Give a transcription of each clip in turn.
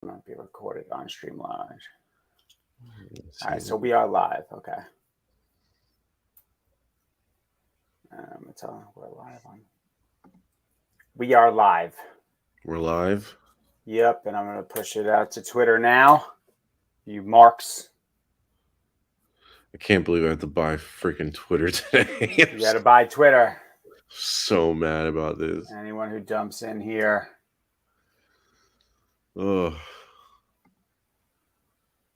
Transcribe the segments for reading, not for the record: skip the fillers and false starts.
Not be recorded on Stream Live. All right, so we are live. Okay. We're live on. We are live. We're live. Yep, and I'm gonna push it out to Twitter now. You marks. I can't believe I have to buy freaking Twitter today. You gotta buy Twitter. So mad about this. Anyone who jumps in here. Oh,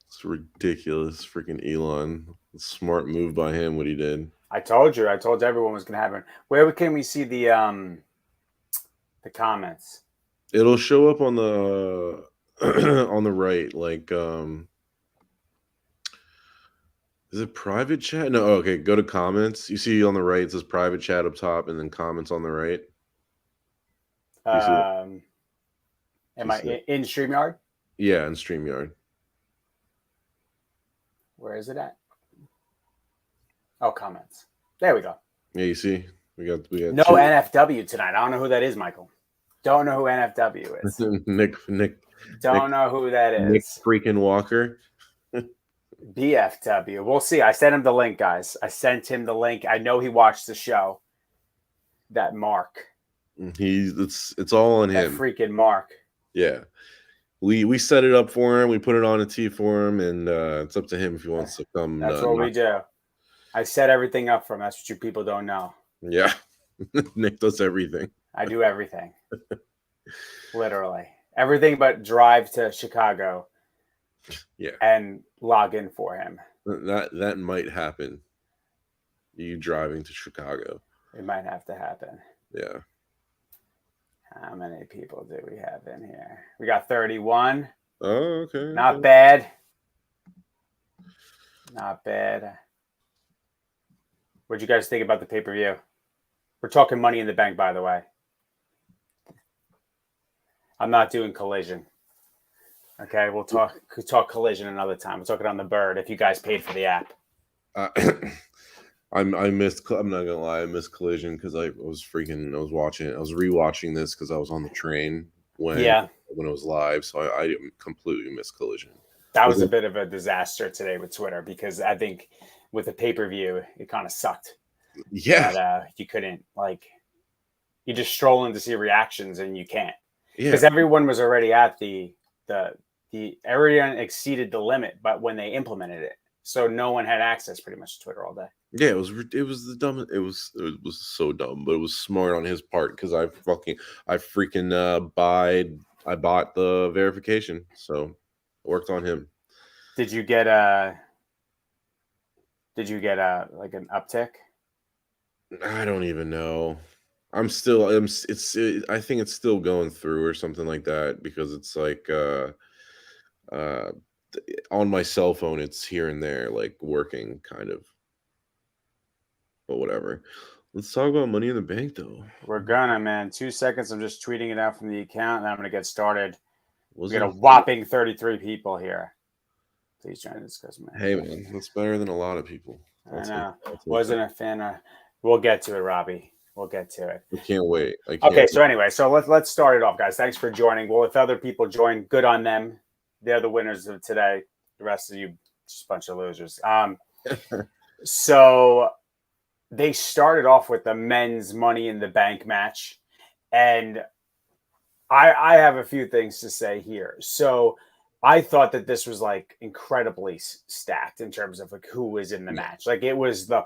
it's ridiculous. Freaking Elon. Smart move by him, what he did. I told you. I told everyone was gonna happen. Where can we see the comments? It'll show up on the on the right, like is it private chat? No, okay, go to comments. You see on the right it says private chat up top and then comments on the right. Am I in StreamYard? Yeah, in StreamYard. Where is it at? Oh, comments. There we go. Yeah, you see? We got no two. NFW tonight. I don't know who that is, Michael. Don't know who NFW is. Nick. Don't know who that is. Nick freaking Walker. BFW. We'll see. I sent him the link, guys. I sent him the link. I know he watched the show. That Mark. It's all on him. That freaking Mark. Yeah. We set it up for him. We put it on a tee for him, and it's up to him if he wants to come. That's what we do. I set everything up for him. That's what you people don't know. Yeah. Nick does everything. I do everything. Literally. Everything but drive to Chicago. Yeah. And log in for him. That might happen. You driving to Chicago. It might have to happen. Yeah. How many people do we have in here? We got 31. Oh, okay. Not bad. Not bad. What'd you guys think about the pay-per-view? We're talking Money in the Bank, by the way. I'm not doing Collision. Okay, we'll talk Collision another time. We'll talk it on the Bird if you guys paid for the app. I missed. I'm not gonna lie, I missed Collision because I was watching it. I was rewatching this because I was on the train when it was live, so I completely missed Collision. That was a bit of a disaster today with Twitter because I think with the pay-per-view it kind of sucked. Yeah, that, you couldn't you just stroll in to see reactions and you can't because everyone was already at the everyone exceeded the limit, but when they implemented it, so no one had access pretty much to Twitter all day. Yeah, it was the dumb. It was so dumb, but it was smart on his part because I bought the verification, so it worked on him. Did you get an uptick? I don't even know. I think it's still going through or something like that because it's like on my cell phone it's here and there like working kind of. But whatever. Let's talk about Money in the Bank, though. We're gonna, man. 2 seconds. I'm just tweeting it out from the account, and I'm gonna get started. We got a whopping 33 people here. Please join the discussion, man. Hey, man, that's better than a lot of people. I know. Wasn't a fan of. We'll get to it, Robbie. We'll get to it. I can't wait. Okay, so anyway, so let's start it off, guys. Thanks for joining. Well, if other people join, good on them. They're the winners of today. The rest of you, just a bunch of losers. So. They started off with the men's Money in the Bank match. And I have a few things to say here. So I thought that this was like incredibly stacked in terms of like who was in the match. Like it was the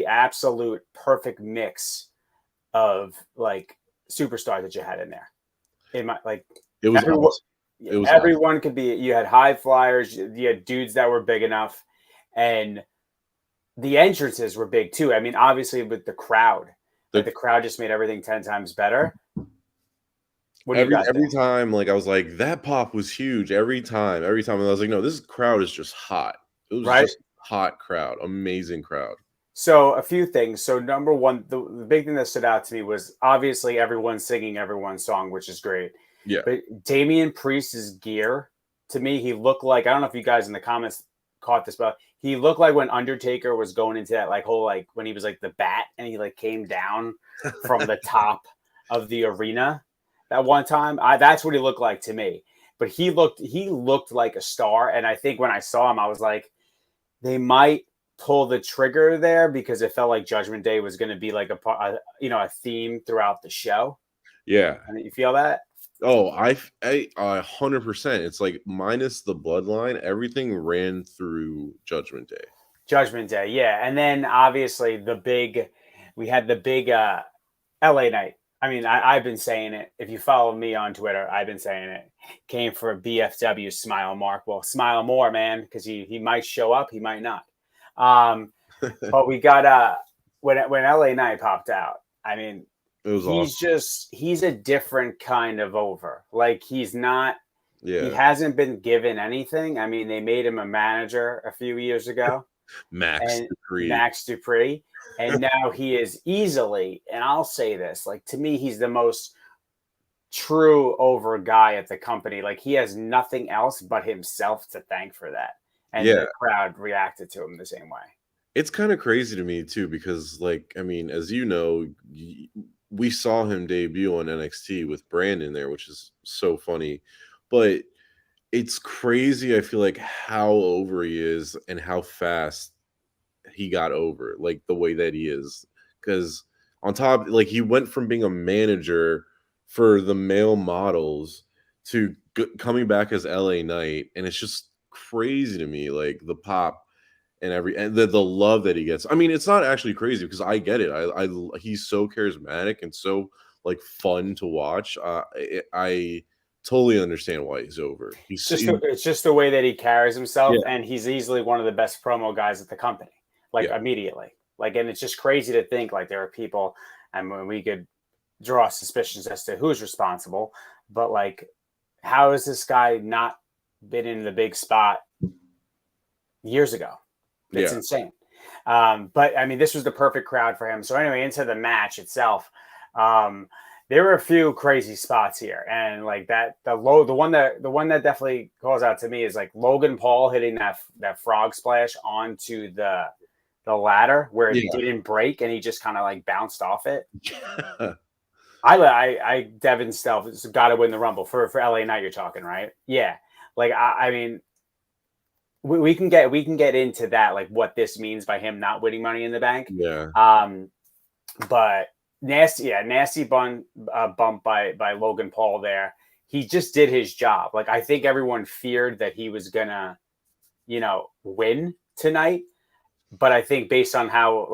absolute perfect mix of like superstars that you had in there. It was everyone could be, you had high flyers, you had dudes that were big enough, and the entrances were big too. I mean, obviously with the crowd, the crowd just made everything 10 times better. Every time, like I was like, that pop was huge. Every time, and I was like, no, this crowd is just hot. It was just hot crowd, amazing crowd. So a few things. So number one, the big thing that stood out to me was obviously everyone singing everyone's song, which is great. Yeah. But Damian Priest's gear, to me, he looked like, I don't know if you guys in the comments caught this, but he looked like when Undertaker was going into that whole when he was like the bat and he came down from the top of the arena. that one time. That's what he looked like to me. But he looked like a star. And I think when I saw him, I was like, they might pull the trigger there because it felt like Judgment Day was going to be like a theme throughout the show. Yeah. And you feel that? Oh, I 100%. It's like minus the bloodline, everything ran through Judgment Day. Judgment Day, yeah. And then obviously we had the big LA Knight. I mean, I've been saying it. If you follow me on Twitter, I've been saying it. Came for a BFW smile mark. Well, smile more, man, because he might show up, he might not. But we got when LA Knight popped out, I mean, he's a different kind of over. Like he's not. Yeah. He hasn't been given anything. I mean, they made him a manager a few years ago. Max Dupree. And now he is easily, and I'll say this, like to me, he's the most true over guy at the company. Like he has nothing else but himself to thank for that. And the crowd reacted to him the same way. It's kind of crazy to me too, because like, I mean, as you know, we saw him debut on NXT with Brandon there, which is so funny, but it's crazy. I feel like how over he is and how fast he got over, like the way that he is. Because on top, like he went from being a manager for the male models to coming back as LA Knight, and it's just crazy to me, like the pop and the love that he gets. I mean, it's not actually crazy because I get it. He's so charismatic and so like fun to watch. I totally understand why he's over. It's just the way that he carries himself, and he's easily one of the best promo guys at the company. Like immediately, like, and it's just crazy to think like there are people, and when we could draw suspicions as to who's responsible, but like, how has this guy not been in the big spot years ago? It's insane. But I mean, this was the perfect crowd for him. So anyway, into the match itself, there were a few crazy spots here, and like the one that definitely calls out to me is like Logan Paul hitting that frog splash onto the ladder where it didn't break, and he just kind of like bounced off it. I Devin Stealth has got to win the Rumble for LA Knight. You're talking, right? Yeah. Like I mean, we can get into that, like what this means by him not winning Money in the Bank. Yeah. But nasty bump by Logan Paul there. He just did his job. Like I think everyone feared that he was gonna, win tonight. But I think based on how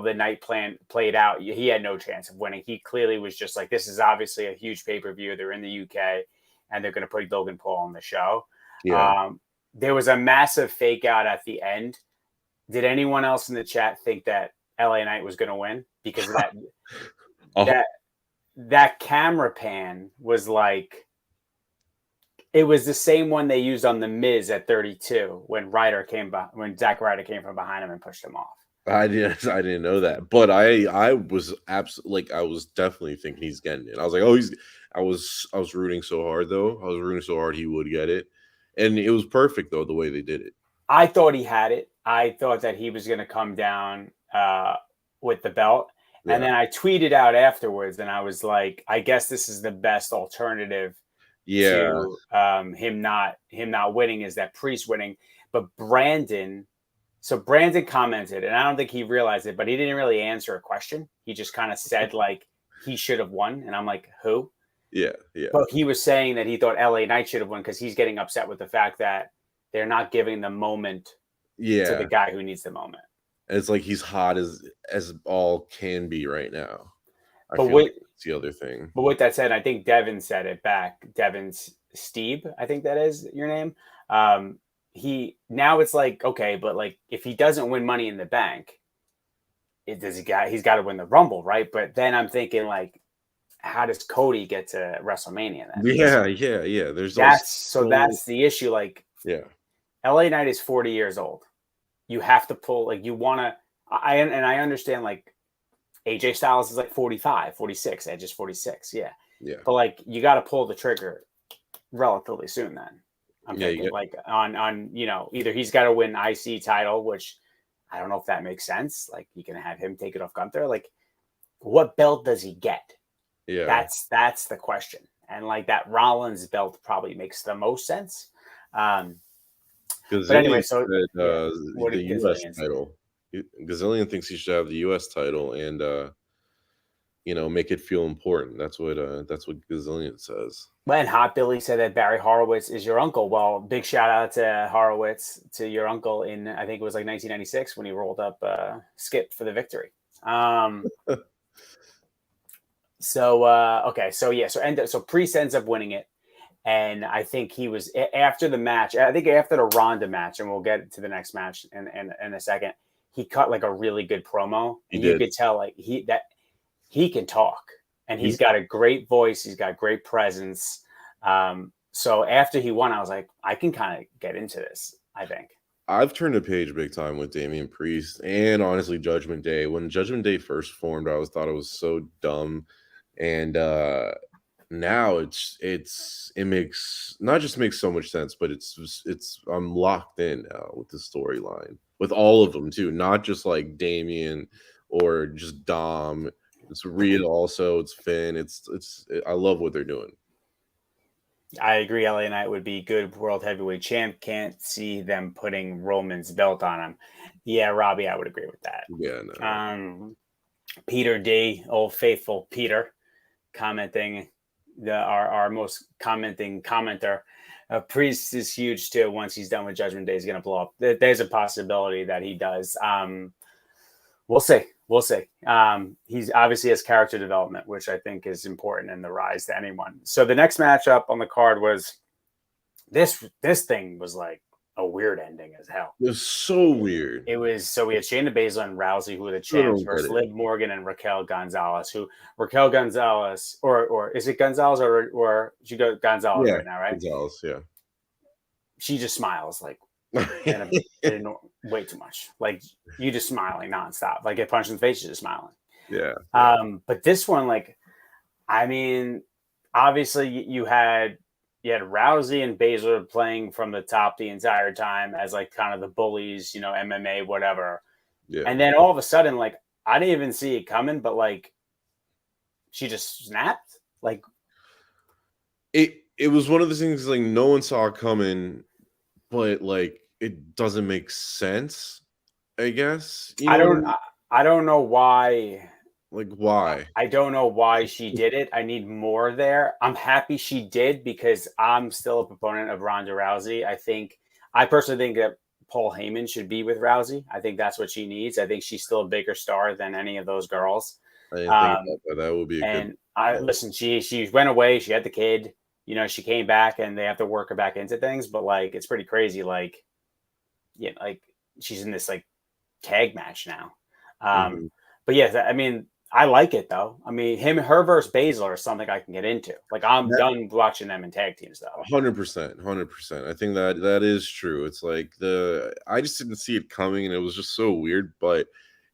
the night plan played out, he had no chance of winning. He clearly was just like, this is obviously a huge pay-per-view. They're in the UK, and they're going to put Logan Paul on the show. Yeah. There was a massive fake out at the end. Did anyone else in the chat think that LA Knight was going to win? Because that camera pan was like, it was the same one they used on The Miz at 32 when Zack Ryder came from behind him and pushed him off. I didn't know that, but I was absolutely like, I was definitely thinking he's getting it. I was like, I was rooting so hard though. I was rooting so hard he would get it, and it was perfect though the way they did it. I thought he had it. I thought that he was going to come down with the belt, and then I tweeted out afterwards, and I was like, I guess this is the best alternative. To him not winning is that Priest winning. But Brandon commented, and I don't think he realized it, but he didn't really answer a question. He just kind of said like he should have won, and I'm like, who? Yeah. But he was saying that he thought LA Knight should have won because he's getting upset with the fact that they're not giving the moment to the guy who needs the moment. And it's like he's hot as all can be right now. But that's the other thing. But with that said, I think Devin said it back. Devin's Steve, I think that is your name. Now it's like, okay, but like if he doesn't win Money in the Bank, he's got to win the Rumble, right? But then I'm thinking like, how does Cody get to WrestleMania then? Yeah. That's the issue. Like, LA Knight is 40 years old. You have to pull, like, you want to, I understand like AJ Styles is like 45, 46, Edge is 46. Yeah. But like, you got to pull the trigger relatively soon then. I'm thinking like on, either he's got to win IC title, which I don't know if that makes sense. Like you can have him take it off Gunther. Like what belt does he get? Yeah. That's the question. and like that Rollins belt probably makes the most sense. But anyway, Gazillion so said, what the did U.S. Gazillion say? title. Gazillion thinks he should have the U.S. title and make it feel important. That's what Gazillion says. When Hot Billy said that Barry Horowitz is your uncle. Well, big shout out to Horowitz, to your uncle in, I think it was like 1996 when he rolled up Skip for the victory. So Priest ends up winning it. And I think he was after the match. I think after the Ronda match, and we'll get to the next match in a second. He cut like a really good promo, and you could tell like he can talk, and he's got a great voice. He's got great presence. So after he won, I was like, I can kind of get into this. I think I've turned a page big time with Damian Priest, and honestly, Judgment Day. When Judgment Day first formed, I thought it was so dumb, and now it makes so much sense, but I'm locked in now with the storyline with all of them too, not just like Damian or just Dom. It's Riddle also. It's Finn. I love what they're doing. I agree. LA Knight would be good world heavyweight champ. Can't see them putting Roman's belt on him. Yeah, Robbie, I would agree with that. Yeah. No. Peter D, old faithful Peter, commenting. Our most commenting commenter. Priest is huge too. Once he's done with Judgment Day, he's going to blow up. There's a possibility that he does. We'll see. He's obviously has character development, which I think is important in the rise to anyone. So the next matchup on the card was this thing was like a weird ending as hell. It was so weird. It was so we had Shayna Baszler and Rousey, who were the champs, versus Liv Morgan and Raquel Gonzalez. Or is it Gonzalez or she goes Gonzalez right now, right? Gonzalez, yeah. She just smiles like way too much. Like you just smiling nonstop. Like get punched in the face, you're just smiling. Yeah. But this one, like, I mean, obviously you had Rousey and Baszler playing from the top the entire time as like kind of the bullies, MMA, whatever. Yeah. And then all of a sudden, like, I didn't even see it coming, but like she just snapped. Like it was one of those things like no one saw it coming, but like it doesn't make sense, I guess. I don't know why. Like why? I don't know why she did it. I need more there. I'm happy she did because I'm still a proponent of Ronda Rousey. I personally think that Paul Heyman should be with Rousey. I think that's what she needs. I think she's still a bigger star than any of those girls. I didn't think about that. That would be listen, she went away. She had the kid. She came back and they have to work her back into things. But like, it's pretty crazy. Like, like she's in this like tag match now. But yeah, I mean, I like it though. I mean, her versus Baszler is something I can get into. Like I'm done watching them in tag teams though. 100%. I think that is true. It's like I just didn't see it coming and it was just so weird. But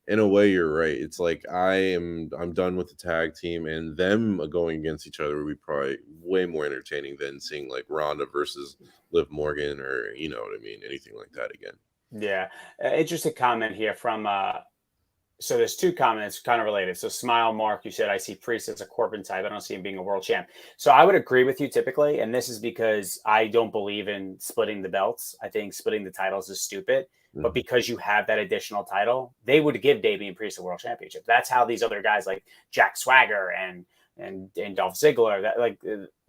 in a way, you're right. It's like I'm done with the tag team and them going against each other would be probably way more entertaining than seeing like Ronda versus Liv Morgan or you know what I mean, anything like that again. Yeah, interesting comment here from. So there's two comments kind of related. So Smile Mark, you said, I see Priest as a Corbin type. I don't see him being a world champ. So I would agree with you typically. And this is because I don't believe in splitting the belts. I think splitting the titles is stupid. But because you have that additional title, they would give Damian Priest a world championship. That's how these other guys like Jack Swagger and Dolph Ziggler, that like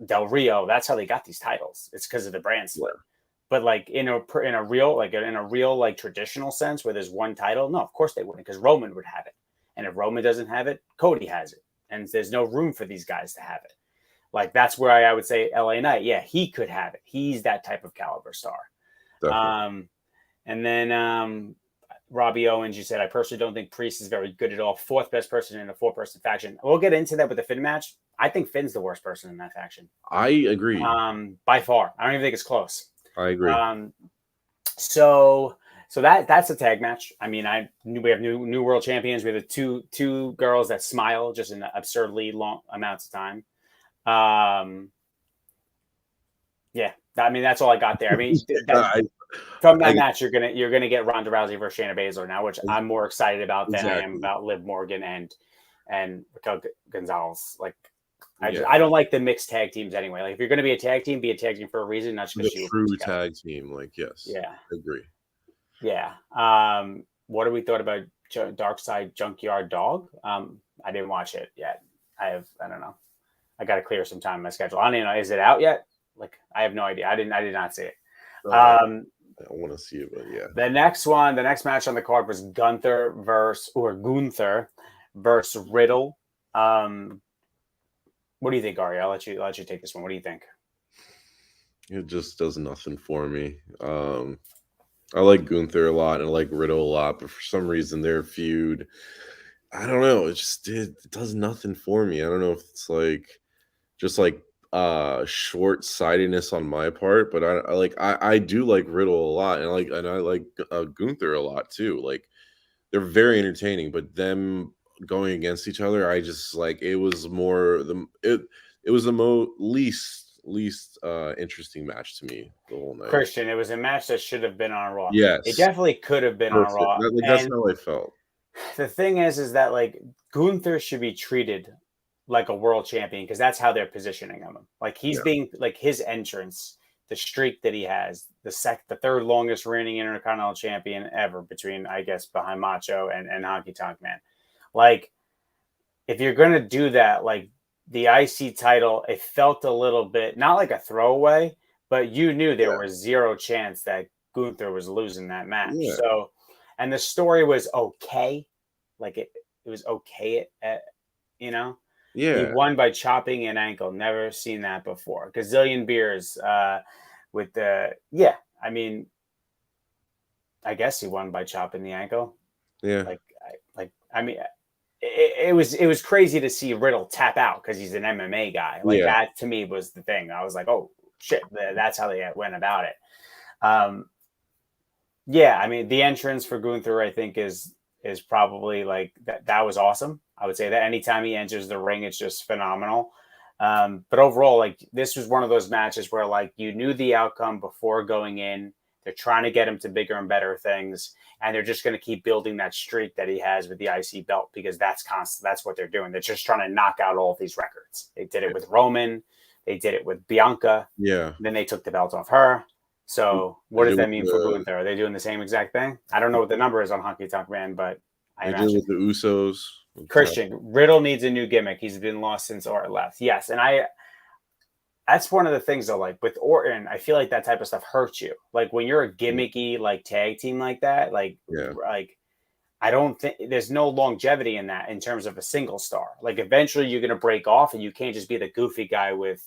Del Rio, that's how they got these titles. It's because of the brand split. But like in a real like traditional sense where there's one title, no, of course they wouldn't, because Roman would have it. And if Roman doesn't have it, Cody has it. And there's no room for these guys to have it. Like that's where I would say LA Knight, yeah, he could have it. He's that type of caliber star. Definitely. And then Robbie Owens, you said, I personally don't think Priest is very good at all. Fourth best person in a 4-person faction. We'll get into that with the Finn match. I think Finn's the worst person in that faction. I agree. By far. I don't even think it's close. I agree. So that's a tag match. I mean, we have new world champions. We have the two girls that smile just in absurdly long amounts of time. Yeah, I mean that's all I got there. I mean, from that match, you're gonna get Ronda Rousey versus Shayna Baszler now, which I'm more excited about than I am about Liv Morgan and Raquel Gonzalez. Like, I don't like the mixed tag teams anyway. Like if you're going to be a tag team for a reason, not just because you true tag team. Like yes, yeah, I agree. Yeah. What do we thought about Dark Side Junkyard Dog? I didn't watch it yet. I don't know. I got to clear some time in my schedule. I don't even know. Is it out yet? Like, I have no idea. I did not see it. I want to see it, but yeah. The next match on the card was Gunther versus Riddle. What do you think, Ari? I'll let you take this one. What do you think? It just does nothing for me. I like Gunther a lot and I like Riddle a lot, but for some reason their feud, I don't know, it does nothing for me. I don't know if it's like just like short-sightedness on my part, but I do like Riddle a lot, and I like Gunther a lot too. Like they're very entertaining, but them going against each other, I just like it was the least interesting match to me the whole night. Christian, it was a match that should have been on Raw. Yes, it definitely could have been on Raw. That's how I felt. The thing is that like Gunther should be treated like a world champion because that's how they're positioning him. Like he's being like his entrance, the streak that he has, the third longest reigning Intercontinental champion ever, between I guess behind Macho and Honky Tonk Man. Like if you're gonna do that, like the IC title, it felt a little bit not like a throwaway, but you knew there was zero chance that Gunther was losing that match. Yeah. So, and the story was okay, like it was okay at he won by chopping an ankle. Never seen that before. Gazillion beers with the I mean, I guess he won by chopping the ankle. Yeah, I mean. It was crazy to see Riddle tap out because he's an MMA guy. Like that to me was the thing. I was like, oh shit, that's how they went about it. I mean the entrance for Gunther I think is probably like that was awesome. I would say that anytime he enters the ring, it's just phenomenal. But overall, like this was one of those matches where like you knew the outcome before going in. They're trying to get him to bigger and better things. And they're just going to keep building that streak that he has with the IC belt because that's constant. That's what they're doing. They're just trying to knock out all of these records. They did it with Roman. They did it with Bianca. Yeah. Then they took the belt off her. So what does that mean for Gunther? Are they doing the same exact thing? I don't know what the number is on Honky Tonk Man, but I imagine. Did with the Usos. Christian, Riddle needs a new gimmick. He's been lost since Orton left. Yes, and that's one of the things though, like with Orton, I feel like that type of stuff hurts you. Like when you're a gimmicky like tag team like that, like I don't think there's no longevity in that in terms of a single star. Like eventually you're gonna break off and you can't just be the goofy guy with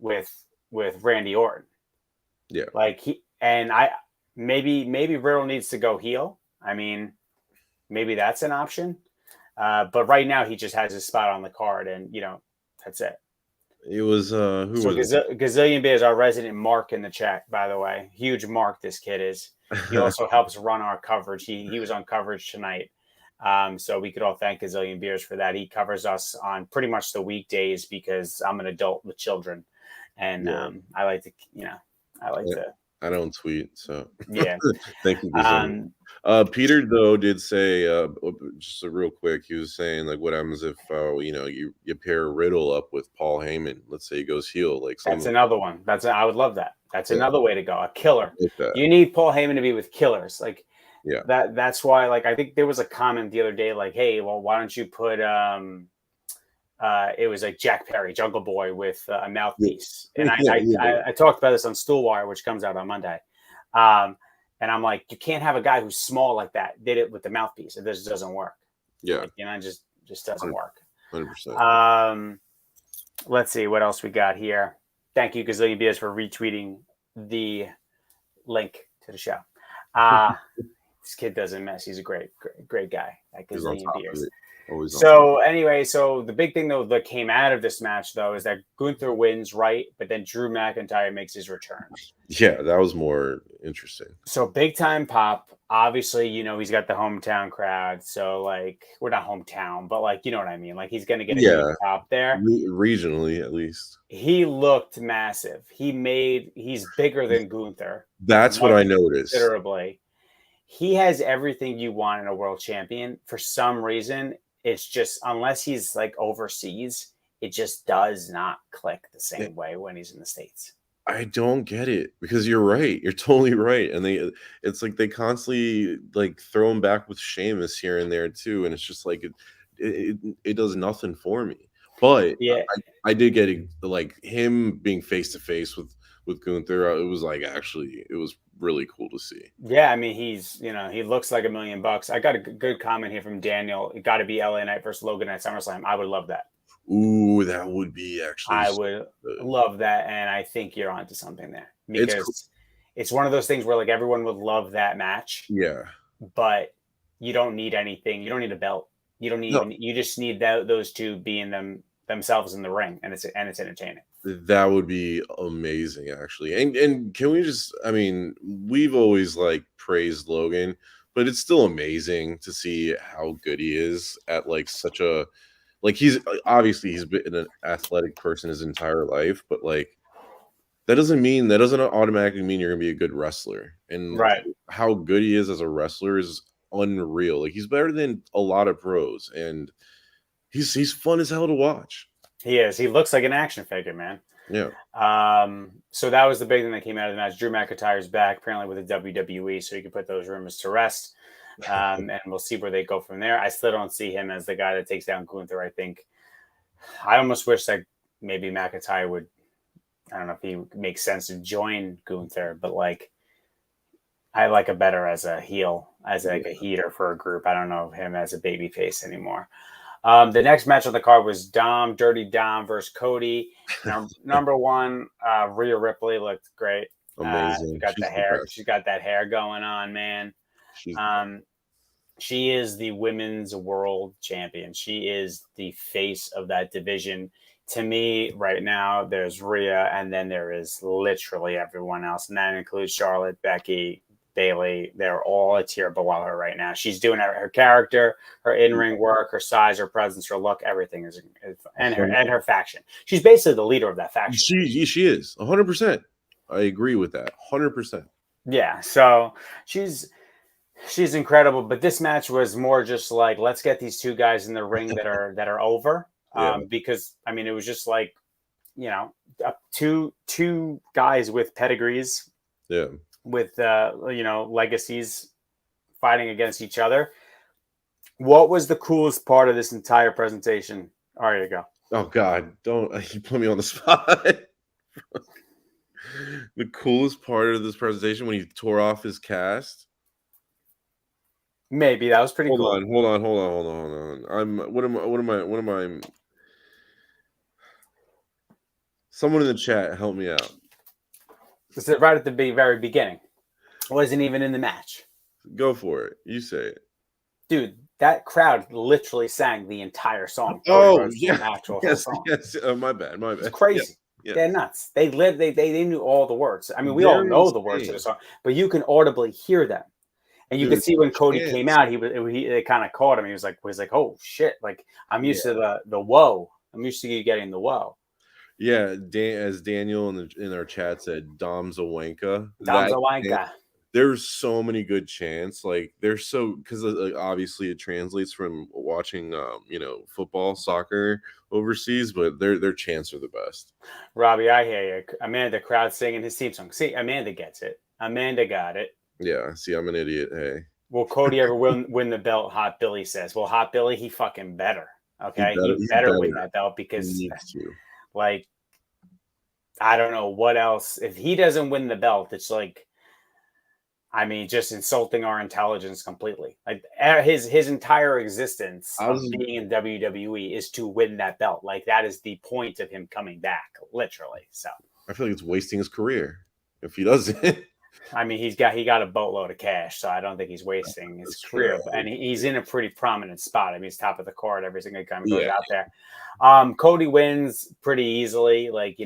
Randy Orton. Yeah. Like maybe Riddle needs to go heel. I mean, maybe that's an option. But right now he just has his spot on the card and that's it. It was Gazillion Beers, our resident Mark in the chat, by the way. Huge Mark this kid is. He also helps run our coverage. He was on coverage tonight. So we could all thank Gazillion Beers for that. He covers us on pretty much the weekdays because I'm an adult with children. And I like to I don't tweet, so yeah. Thank you. Peter though did say just a real quick. He was saying like, what happens if you pair Riddle up with Paul Heyman? Let's say he goes heel. Like that's another one. I would love that. That's another way to go. A killer. You need Paul Heyman to be with killers. Like that's why. Like I think there was a comment the other day like, hey, well, why don't you put it was like Jack Perry, Jungle Boy, with a mouthpiece. And I talked about this on Stool Wire, which comes out on Monday. And I'm like, you can't have a guy who's small like that did it with the mouthpiece. It just doesn't work. Yeah. Like, just doesn't work. 100%. Let's see what else we got here. Thank you, Gazillion Beers, for retweeting the link to the show. This kid doesn't miss. He's a great guy. Like Gazillion Beers. So anyway, the big thing though that came out of this match though is that Gunther wins, right? But then Drew McIntyre makes his return. Yeah, that was more interesting. So big time pop. Obviously, he's got the hometown crowd. So like, we're not hometown, but like, you know what I mean? Like he's gonna get a big pop there. Regionally, at least. He looked massive. He's bigger than Gunther. That's what I noticed. Considerably. He has everything you want in a world champion. For some reason, it's just unless he's like overseas, it just does not click the same way when he's in the States. I don't get it, because you're right. You're totally right. And it's like they constantly like throw him back with Sheamus here and there too. And it's just like it does nothing for me. But Yeah, I did get it, like him being face to face with Gunther. It was like, actually, it was really cool to see. yeah. I mean, he's, he looks like $1 million. I got a good comment here from Daniel. It got to be LA Knight versus Logan at SummerSlam. I would love that. Ooh, that would be actually. I would love that, and I think you're onto something there, because it's one of those things where like everyone would love that match. Yeah, but you don't need anything. You don't need a belt. You don't need. You just need those two being themselves in the ring, and it's entertaining. That would be amazing, actually. And can we just? I mean, we've always like praised Logan, but it's still amazing to see how good he is at like such a. Like, he's been an athletic person his entire life, but like that doesn't automatically mean you're gonna be a good wrestler. And how good he is as a wrestler is unreal. Like, he's better than a lot of pros, and he's fun as hell to watch. He is. He looks like an action figure, man. Yeah. So that was the big thing that came out of the match. Drew McIntyre's back, apparently with the WWE, so you can put those rumors to rest. And we'll see where they go from there. I still don't see him as the guy that takes down Gunther. I almost wish that maybe McIntyre would, I don't know if he makes sense to join Gunther, but like, I like it better as a heel, as like a heater for a group. I don't know him as a baby face anymore. The next match on the card was Dirty Dom versus Cody. Number one, Rhea Ripley looked great. Amazing. She got the hair. She's got that hair going on, man. She is the women's world champion. She is the face of that division. To me, right now, there's Rhea, and then there is literally everyone else, and that includes Charlotte, Becky, Bailey. They're all a tier below her right now. She's doing her character, her in-ring work, her size, her presence, her look. Everything is, and her faction. She's basically the leader of that faction. She is 100%. I agree with that 100%. Yeah, so she's incredible. But this match was more just like, let's get these two guys in the ring that are over. Because I mean, it was just like, two guys with pedigrees. Yeah. With legacies fighting against each other. What was the coolest part of this entire presentation? All right, you go. Oh God, don't you put me on the spot. The coolest part of this presentation when he tore off his cast. Maybe that was pretty cool. Hold on. What am I? Someone in the chat, help me out. It's right at the very beginning. Wasn't even in the match. Go for it. You say it. Dude, that crowd literally sang the entire song. Oh, yeah. Actual song. Yes. My bad. It's crazy. Yeah. They're nuts. They knew all the words. I mean, we all know the words to the song, but you can audibly hear them. And you could see when Cody came out, it kind of caught him. He was like, oh shit. Like, I'm used to the whoa. I'm used to you getting the whoa. Yeah, as Daniel in our chat said, Dom's a wanka. Dom's a wanka. There's so many good chants. Like, there's because obviously it translates from watching, football, soccer overseas, but their chants are the best. Robbie, I hear you. Amanda, crowd singing his theme song. See, Amanda gets it. Amanda got it. Yeah. See, I'm an idiot. Hey. Will Cody ever win the belt? Hot Billy says. Well, Hot Billy, he fucking better. Okay, he better win that belt, because like, I don't know what else. If he doesn't win the belt, it's like, I mean, just insulting our intelligence completely. Like, his entire existence of being in WWE is to win that belt. Like, that is the point of him coming back, literally. So I feel like it's wasting his career if he doesn't. I mean, he got a boatload of cash, so I don't think he's wasting his career. And he's in a pretty prominent spot. I mean, he's top of the card every single time he goes out there. Cody wins pretty easily, like,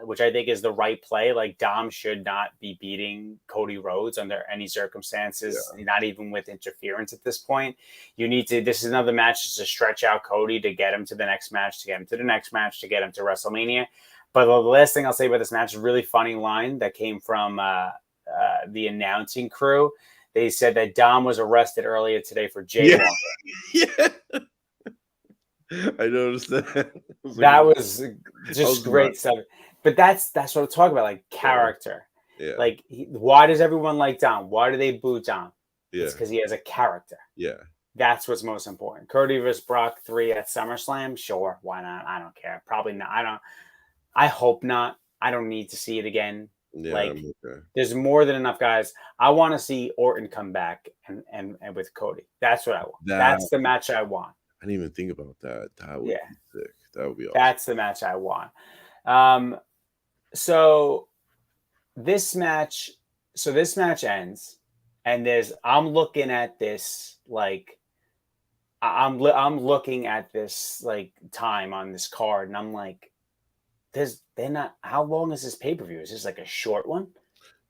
which I think is the right play. Like, Dom should not be beating Cody Rhodes under any circumstances, not even with interference at this point. This is another match just to stretch out Cody, to get him to the next match, to get him to the next match, to get him to WrestleMania. But the last thing I'll say about this match is a really funny line that came from the announcing crew. They said that Dom was arrested earlier today for jaywalking. Yeah. I noticed that. That was just great stuff. But that's what I'm talking about, like character. Yeah. Like, why does everyone like Dom? Why do they boo Dom? Yeah. It's because he has a character. Yeah. That's what's most important. Cody vs. Brock 3 at SummerSlam? Sure. Why not? I don't care. Probably not. I hope not. I don't need to see it again. Yeah, like, okay. There's more than enough guys. I want to see Orton come back and with Cody. That's what I want. That's the match I want. I didn't even think about that. That would be sick. That would be awesome. That's the match I want. So this match ends, and I'm looking at this like I'm looking at this like time on this card, and I'm like, how long is this pay-per-view? Is this like a short one?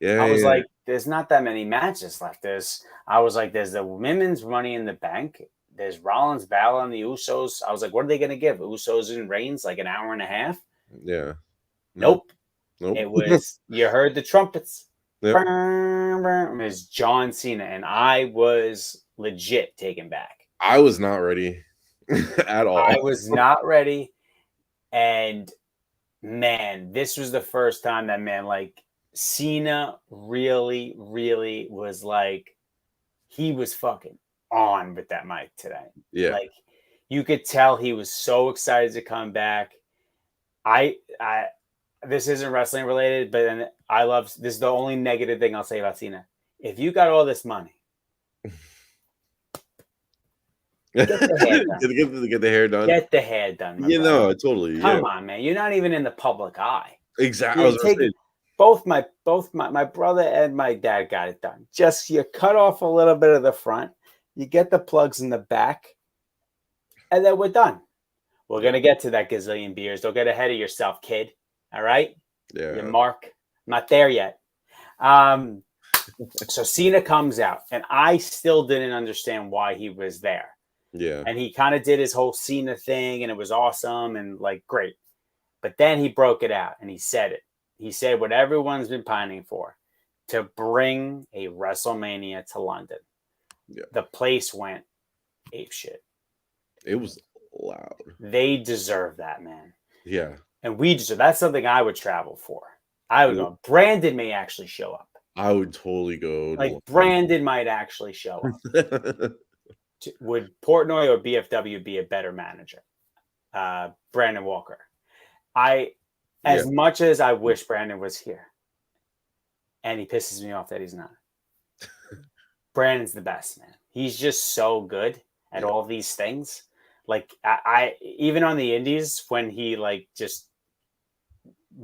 Yeah. I was like, there's not that many matches left. There's the women's Money in the Bank. There's Rollins, Balor, and the Usos. I was like, what are they going to give? Usos and Reigns like an hour and a half? Yeah. Nope. It was, you heard the trumpets. Yep. It was John Cena, and I was legit taken back. I was not ready at all. I was not ready. And man, this was the first time that, like, Cena really, really was like, he was fucking on with that mic today. Yeah. Like, you could tell he was so excited to come back. This isn't wrestling related, but then this is the only negative thing I'll say about Cena. If you got all this money, get the hair done. Get the hair done. Get the hair done. You know, totally. Come on, man. You're not even in the public eye. Exactly. Both my brother and my dad got it done. Just you cut off a little bit of the front, you get the plugs in the back, and then we're done. We're gonna get to that gazillion beers. Don't get ahead of yourself, kid. All right? Yeah. You mark. I'm not there yet. So Cena comes out, and I still didn't understand why he was there. Yeah. And he kind of did his whole Cena thing, and it was awesome and like great. But then he broke it out and he said it. He said what everyone's been pining for, to bring a WrestleMania to London. Yeah. The place went apeshit. It was loud. They deserve that, man. Yeah. And we deserve. That's something I would travel for. I would go. Brandon may actually show up. I would totally go. Like, Brandon might actually show up. Would Portnoy or BFW be a better manager? Brandon Walker. As much as I wish Brandon was here, and he pisses me off that he's not. Brandon's the best, man. He's just so good at all these things. Like, I even on the indies, when he like just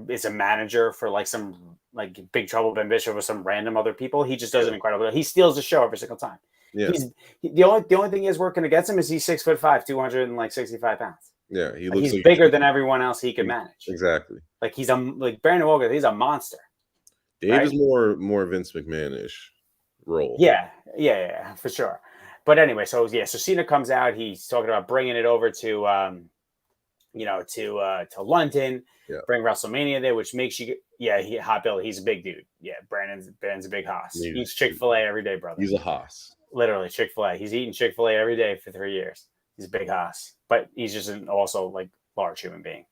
is a manager for like some like Big Trouble Ben Bishop or some random other people, he just does an incredible. He steals the show every single time. Yeah. The only thing he has working against him is he's 6'5", 265 pounds. Yeah, he's like bigger than everyone else he can manage. Exactly. Like, he's like Brandon Walker. He's a monster. Dave is more Vince McMahon-ish role. Yeah, for sure. But anyway, so Cena comes out. He's talking about bringing it over to London. Yeah. Bring WrestleMania there, which makes you Hot Billy. He's a big dude. Yeah, Brandon's a big hoss. He eats Chick-fil-A every day, brother. He's a hoss. Literally, Chick-fil-A. He's eating Chick-fil-A every day for 3 years. He's a big hoss, but he's just an also like large human being.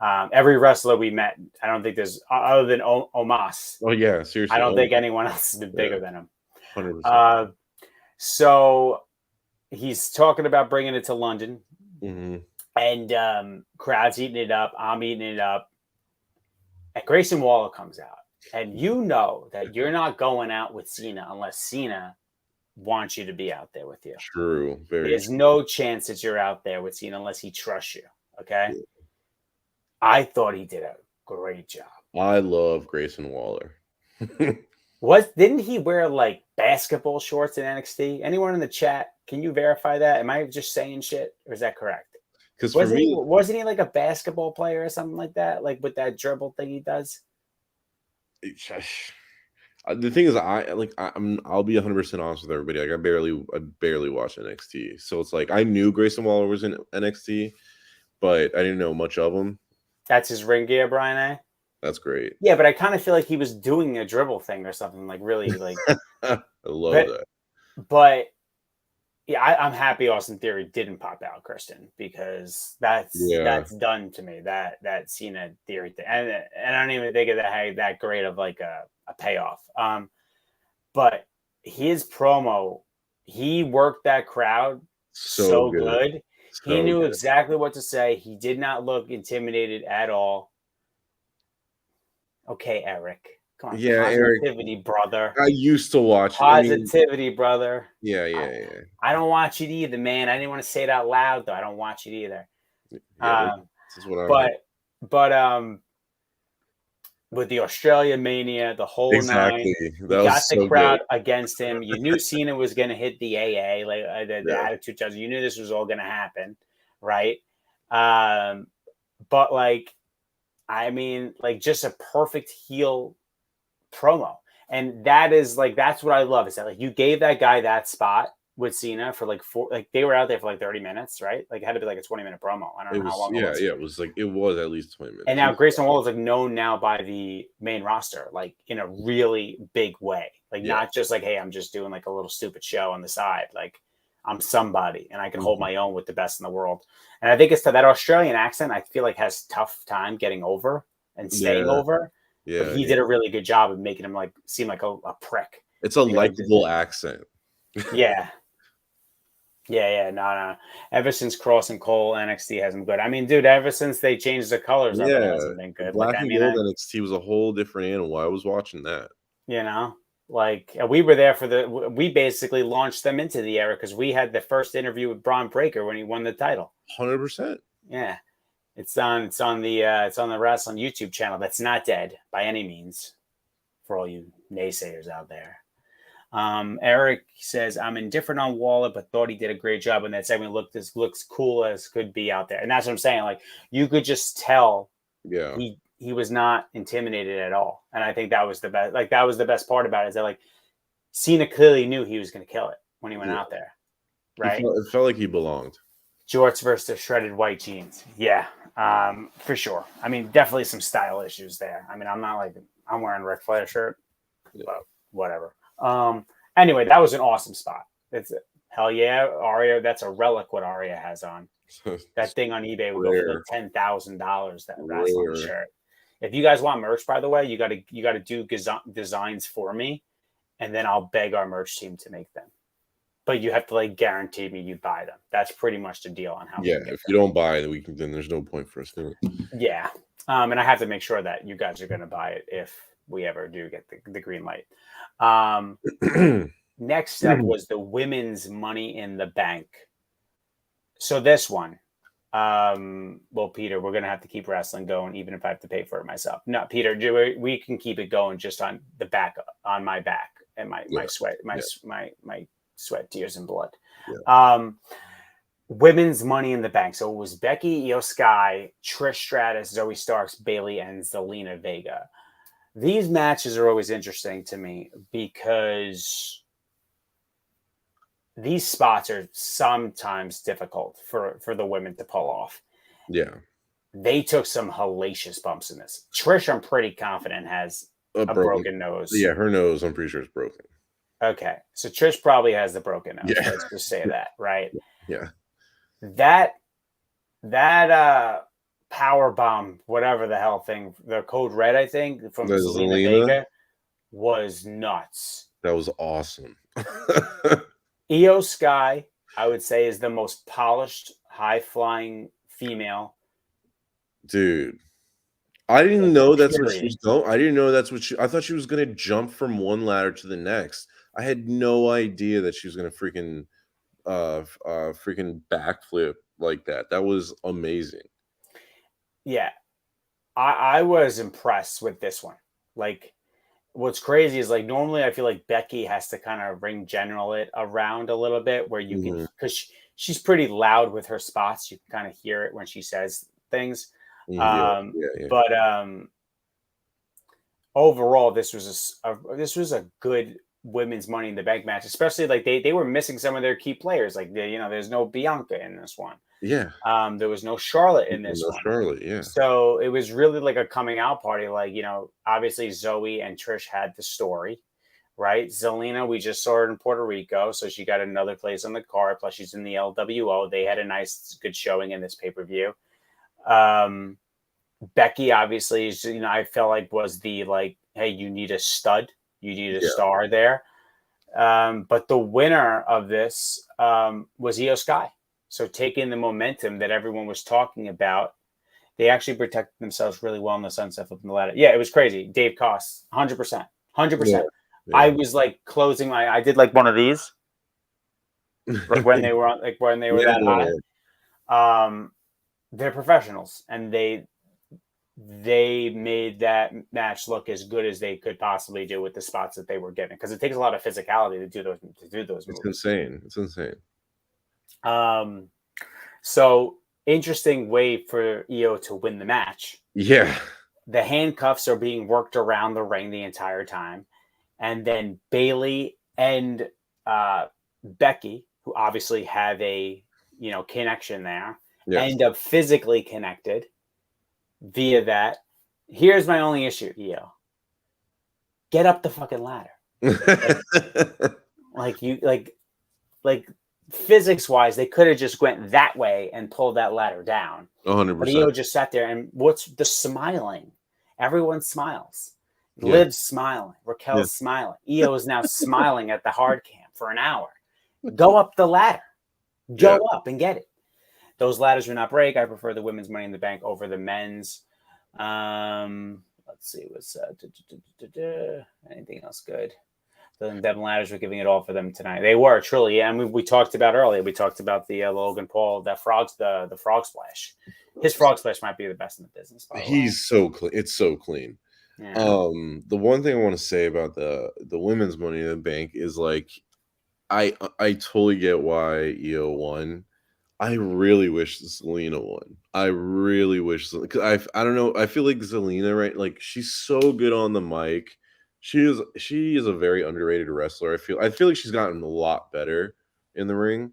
Every wrestler we met, I don't think there's other than Omos. Oh yeah, seriously. I don't think anyone else has been bigger than him. 100%. So he's talking about bringing it to London, and crowd's eating it up. I'm eating it up, and Grayson Waller comes out, and you know that you're not going out with Cena unless Cena wants you to be out there with you. True. There's no chance that you're out there with Cena unless he trusts you. Okay. Yeah. I thought he did a great job. I love Grayson Waller. Didn't he wear like basketball shorts in NXT? Anyone in the chat, can you verify that? Am I just saying shit, or is that correct? Because wasn't he like a basketball player or something like that? Like with that dribble thing he does? The thing is, I'll be 100% honest with everybody. Like, I barely watch NXT, so it's like I knew Grayson Waller was in NXT, but I didn't know much of him. That's his ring gear, Brian A. That's great. Yeah, but I kind of feel like he was doing a dribble thing or something, like really like. I love that. But Yeah, I'm happy Austin Theory didn't pop out, Kristen, because that's done to me. That Cena Theory thing, and I don't even think of that had that great of like a payoff. But his promo, he worked that crowd so good. He knew exactly what to say. He did not look intimidated at all. Okay, Eric. Come on, Yeah, positivity, Eric, brother. I used to watch it. Positivity, brother. Yeah. I don't watch it either, man. I didn't want to say it out loud, though. I don't watch it either. Yeah, this is what I heard. But with the Australia Mania, the whole nine, That you got was the so crowd good. against him. You knew Cena was going to hit the AA, like the Attitude Adjustment. You knew this was all going to happen, right? But like, I mean, like just a perfect heel promo. And that is like, that's what I love is that like you gave that guy that spot with Cena for like they were out there for like 30 minutes, right? Like it had to be like a 20-minute promo. I don't know how long it was. Yeah, it was at least 20 minutes. And now Grayson Waller is like known now by the main roster, like in a really big way. Like not just like, hey, I'm just doing like a little stupid show on the side. Like I'm somebody and I can hold my own with the best in the world. And I think it's that Australian accent, I feel like has tough time getting over and staying over. Yeah, but he did a really good job of making him like seem like a prick. It's a likable accent. Yeah. No. Ever since Cross and Cole, NXT hasn't been good. I mean, dude, ever since they changed the colors up, it hasn't been good. Black and Gold NXT was a whole different animal. I was watching that. You know, like we were there for we basically launched them into the era because we had the first interview with Braun Breaker when he won the title. 100%. Yeah. It's on the Rasslin YouTube channel. That's not dead by any means for all you naysayers out there. Eric says, I'm indifferent on Waller, but thought he did a great job in that segment. This looks cool as could be out there. And that's what I'm saying. Like you could just tell he was not intimidated at all. And I think that was the best. Like that was the best part about it is that like Cena clearly knew he was going to kill it when he went out there. Right. It felt like he belonged. Jorts versus the shredded white jeans. Yeah, for sure. I mean, definitely some style issues there. I mean, I'm not like I'm wearing a Ric Flair shirt, but whatever. Anyway, that was an awesome spot. It's hell yeah, Aria. That's a relic what Aria has on. That thing on eBay would go for like $10,000. That wrestling shirt. If you guys want merch, by the way, you got to do designs for me, and then I'll beg our merch team to make them. But you have to like guarantee me you buy them. That's pretty much the deal on how. Yeah, if you don't buy it, then there's no point for us doing it. Yeah, and I have to make sure that you guys are going to buy it if we ever do get the green light. Next up was the women's Money in the Bank. So this one, well, Peter, we're going to have to keep wrestling going, even if I have to pay for it myself. No, Peter, we can keep it going just on the back, on my back and my sweat, my sweat, tears, and blood. Yeah. Women's Money in the Bank. So it was Becky, Io Sky, Trish Stratus, Zoe Starks, Bayley, and Zelina Vega. These matches are always interesting to me because these spots are sometimes difficult for the women to pull off. Yeah. They took some hellacious bumps in this. Trish, I'm pretty confident, has a broken nose. Yeah, her nose, I'm pretty sure, is broken. Okay. So Trish probably has the broken nose. Yeah. Let's just say that, right? Yeah. That power bomb, whatever the hell thing, the code red, I think, from Zelina Vega was nuts. That was awesome. Io Sky, I would say, is the most polished, high-flying female. Dude, I didn't know that's what she was going. I didn't know that's what I thought she was going to jump from one ladder to the next. I had no idea that she was going to freaking backflip like that. That was amazing. Yeah, I was impressed with this one. Like, what's crazy is like normally I feel like Becky has to kind of ring general it around a little bit where you can, because she's pretty loud with her spots. You can kind of hear it when she says things. But overall, this was a good women's Money in the Bank match, especially like they were missing some of their key players. Like there's no Bianca in this one. Yeah. There was no Charlotte in this one. Charlotte, yeah. So it was really like a coming out party. Like, obviously Zoe and Trish had the story. right? Zelina, we just saw her in Puerto Rico, so she got another place on the card. Plus, she's in the LWO. They had a nice, good showing in this pay-per-view. Becky, obviously, I felt like was the hey, you need a stud, you need a star there. But the winner of this was Io Sky. So taking the momentum that everyone was talking about, they actually protected themselves really well in the sunset flipping the ladder. Yeah, it was crazy. Dave Cost, 100%. 100%. Yeah. I was closing I did one of these. When they were that high. They're professionals, and they made that match look as good as they could possibly do with the spots that they were getting, because it takes a lot of physicality to do those moves. It's insane. So interesting way for Io to win the match. Yeah. The handcuffs are being worked around the ring the entire time, and then Bayley and Becky, who obviously have a connection there, end up physically connected via that. Here's my only issue, Io. Get up the fucking ladder. Physics wise, they could have just went that way and pulled that ladder down. 100%. But Io just sat there, and what's the smiling? Everyone smiles. Liv's smiling. Raquel's smiling. Io is now smiling at the hard cam for an hour. Go up the ladder. Go up and get it. Those ladders will not break. I prefer the women's Money in the Bank over the men's. Let's see what's anything else good. The Devin ladders were giving it all for them tonight. They were truly. And we talked about earlier. We talked about the Logan Paul, the frog splash. His frog splash might be the best in the business. He's so clean. It's so clean. Yeah. The one thing I want to say about the women's Money in the Bank is I totally get why Io won. I really wish Zelina won. I really wish, because I don't know. I feel like Zelina, right? She's so good on the mic. She is a very underrated wrestler. I feel like she's gotten a lot better in the ring,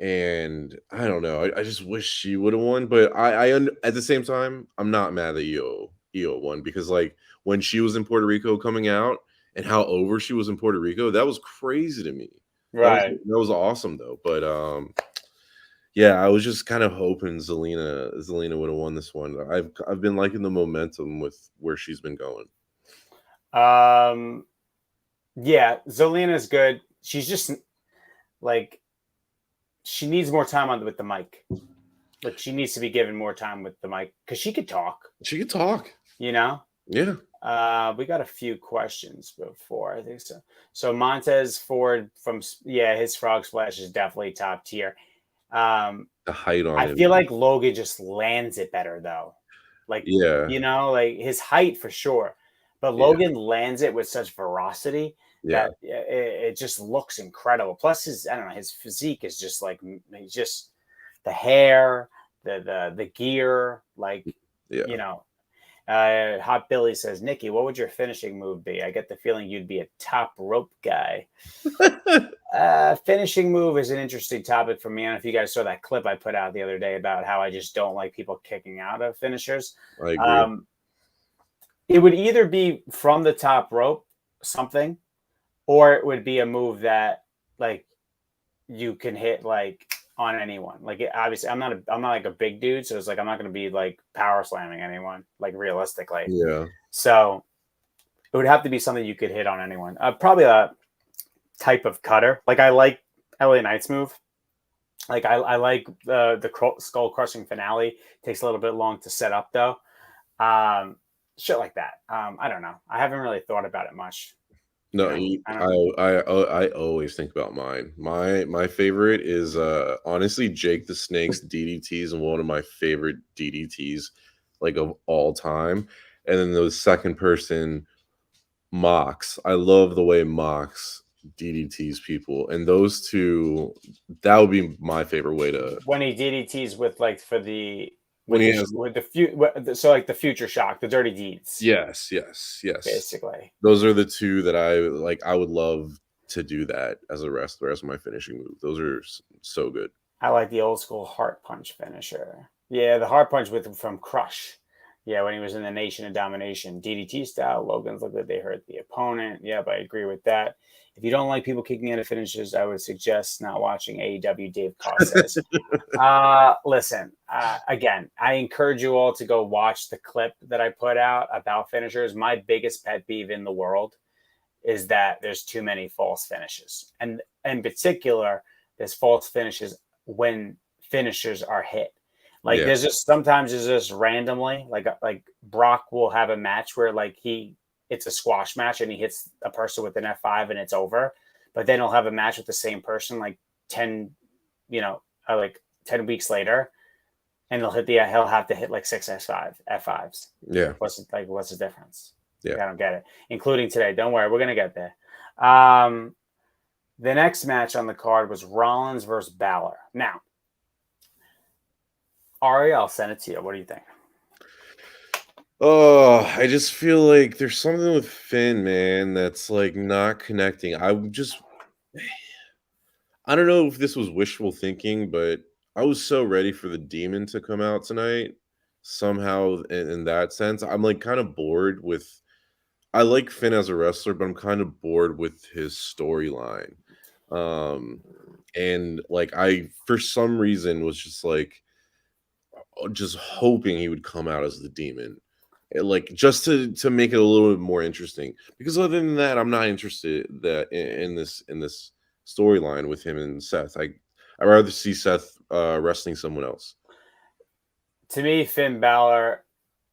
and I don't know. I just wish she would have won. But at the same time, I'm not mad that Io won, because when she was in Puerto Rico coming out and how over she was in Puerto Rico, that was crazy to me. Right. That was awesome though. But yeah, I was just kind of hoping Zelina would have won this one. I've been liking the momentum with where she's been going. Yeah, Zelina's good. She's just she needs more time with the mic. She needs to be given more time with the mic, because she could talk. She could talk. Yeah. We got a few questions before, I think so. So Montez Ford his frog splash is definitely top tier. The height on I feel like Logan just lands it better though. His height for sure, but Logan lands it with such veracity that it just looks incredible. Plus his physique is just he's just the hair, the gear, Hot Billy says, Nikki, what would your finishing move be? I get the feeling you'd be a top rope guy. Finishing move is an interesting topic for me. I don't know if you guys saw that clip I put out the other day about how I just don't like people kicking out of finishers. I agree. It would either be from the top rope, something, or it would be a move that you can hit on anyone. Obviously I'm not a big dude, so it's I'm not going to be power slamming anyone realistically. Yeah. So it would have to be something you could hit on anyone. Probably a type of cutter. I like LA Knight's move. I like the skull crushing finale. It takes a little bit long to set up though. Shit like that. I don't know. I haven't really thought about it much. No, I always think about mine. My favorite is honestly Jake the Snake's DDTs, and one of my favorite DDTs of all time. And then the second person, Mox. I love the way Mox DDTs people, and those two, that would be my favorite way to. When he DDTs with for the. The future shock, the dirty deeds. Yes. Basically, those are the two that I would love to do that as a wrestler, as my finishing move. Those are so good. I like the old school heart punch finisher. Yeah, the heart punch from Crush. Yeah, when he was in the Nation of Domination, DDT style, Logan's looked like they hurt the opponent. Yep, I agree with that. If you don't like people kicking out of finishes, I would suggest not watching AEW. Dave Koss says. Listen, again, I encourage you all to go watch the clip that I put out about finishers. My biggest pet peeve in the world is that there's too many false finishes. And in particular, there's false finishes when finishers are hit. Like there's just sometimes it's just randomly, like Brock will have a match where like it's a squash match and he hits a person with an F5 and it's over. But then he'll have a match with the same person like 10 weeks later, and he'll have to hit like 6 F5s. Yeah. What's the difference? Yeah. I don't get it. Including today. Don't worry, we're gonna get there. The next match on the card was Rollins versus Balor. Now, Ari, I'll send it to you. What do you think? Oh, I just feel like there's something with Finn, man, that's like not connecting. I don't know if this was wishful thinking, but I was so ready for the Demon to come out tonight. Somehow, in that sense, I'm like kind of bored with. I like Finn as a wrestler, but I'm kind of bored with his storyline. And like I, for some reason, was just like, just hoping he would come out as the Demon, like just to make it a little bit more interesting. Because other than that, I'm not interested in this storyline with him and Seth. I'd rather see Seth wrestling someone else. To me, Finn Balor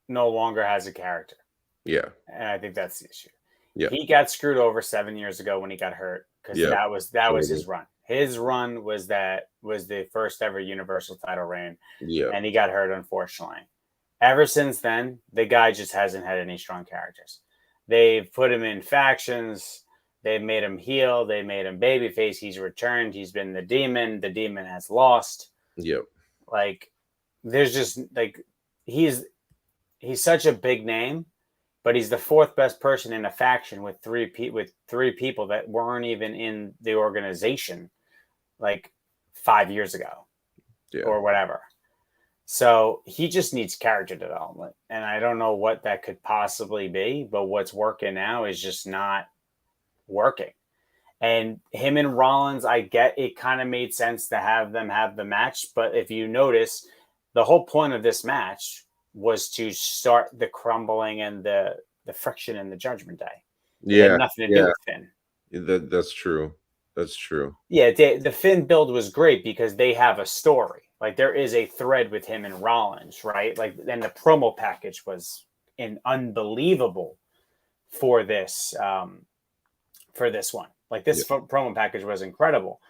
no longer has a character. Yeah, and I think that's the issue. Yeah, he got screwed over 7 years ago when he got hurt because that was his run. His run was the first ever Universal title reign. Yeah, and he got hurt, unfortunately. Ever since then, the guy just hasn't had any strong characters. They've put him in factions. They've made him heel. They made him babyface. He's returned. He's been the Demon. The Demon has lost. Yep. Like, there's just like he's such a big name, but he's the fourth best person in a faction with three people that weren't even in the organization like 5 years ago or whatever. So he just needs character development. And I don't know what that could possibly be, but what's working now is just not working. And him and Rollins, I get it kind of made sense to have them have the match. But if you notice, the whole point of this match was to start the crumbling and the friction in the Judgment Day. It had nothing to do with Finn. That's true. That's true. Yeah, the Finn build was great because they have a story. Like there is a thread with him and Rollins, right? Like, and the promo package was unbelievable for this one. Like this promo package was incredible.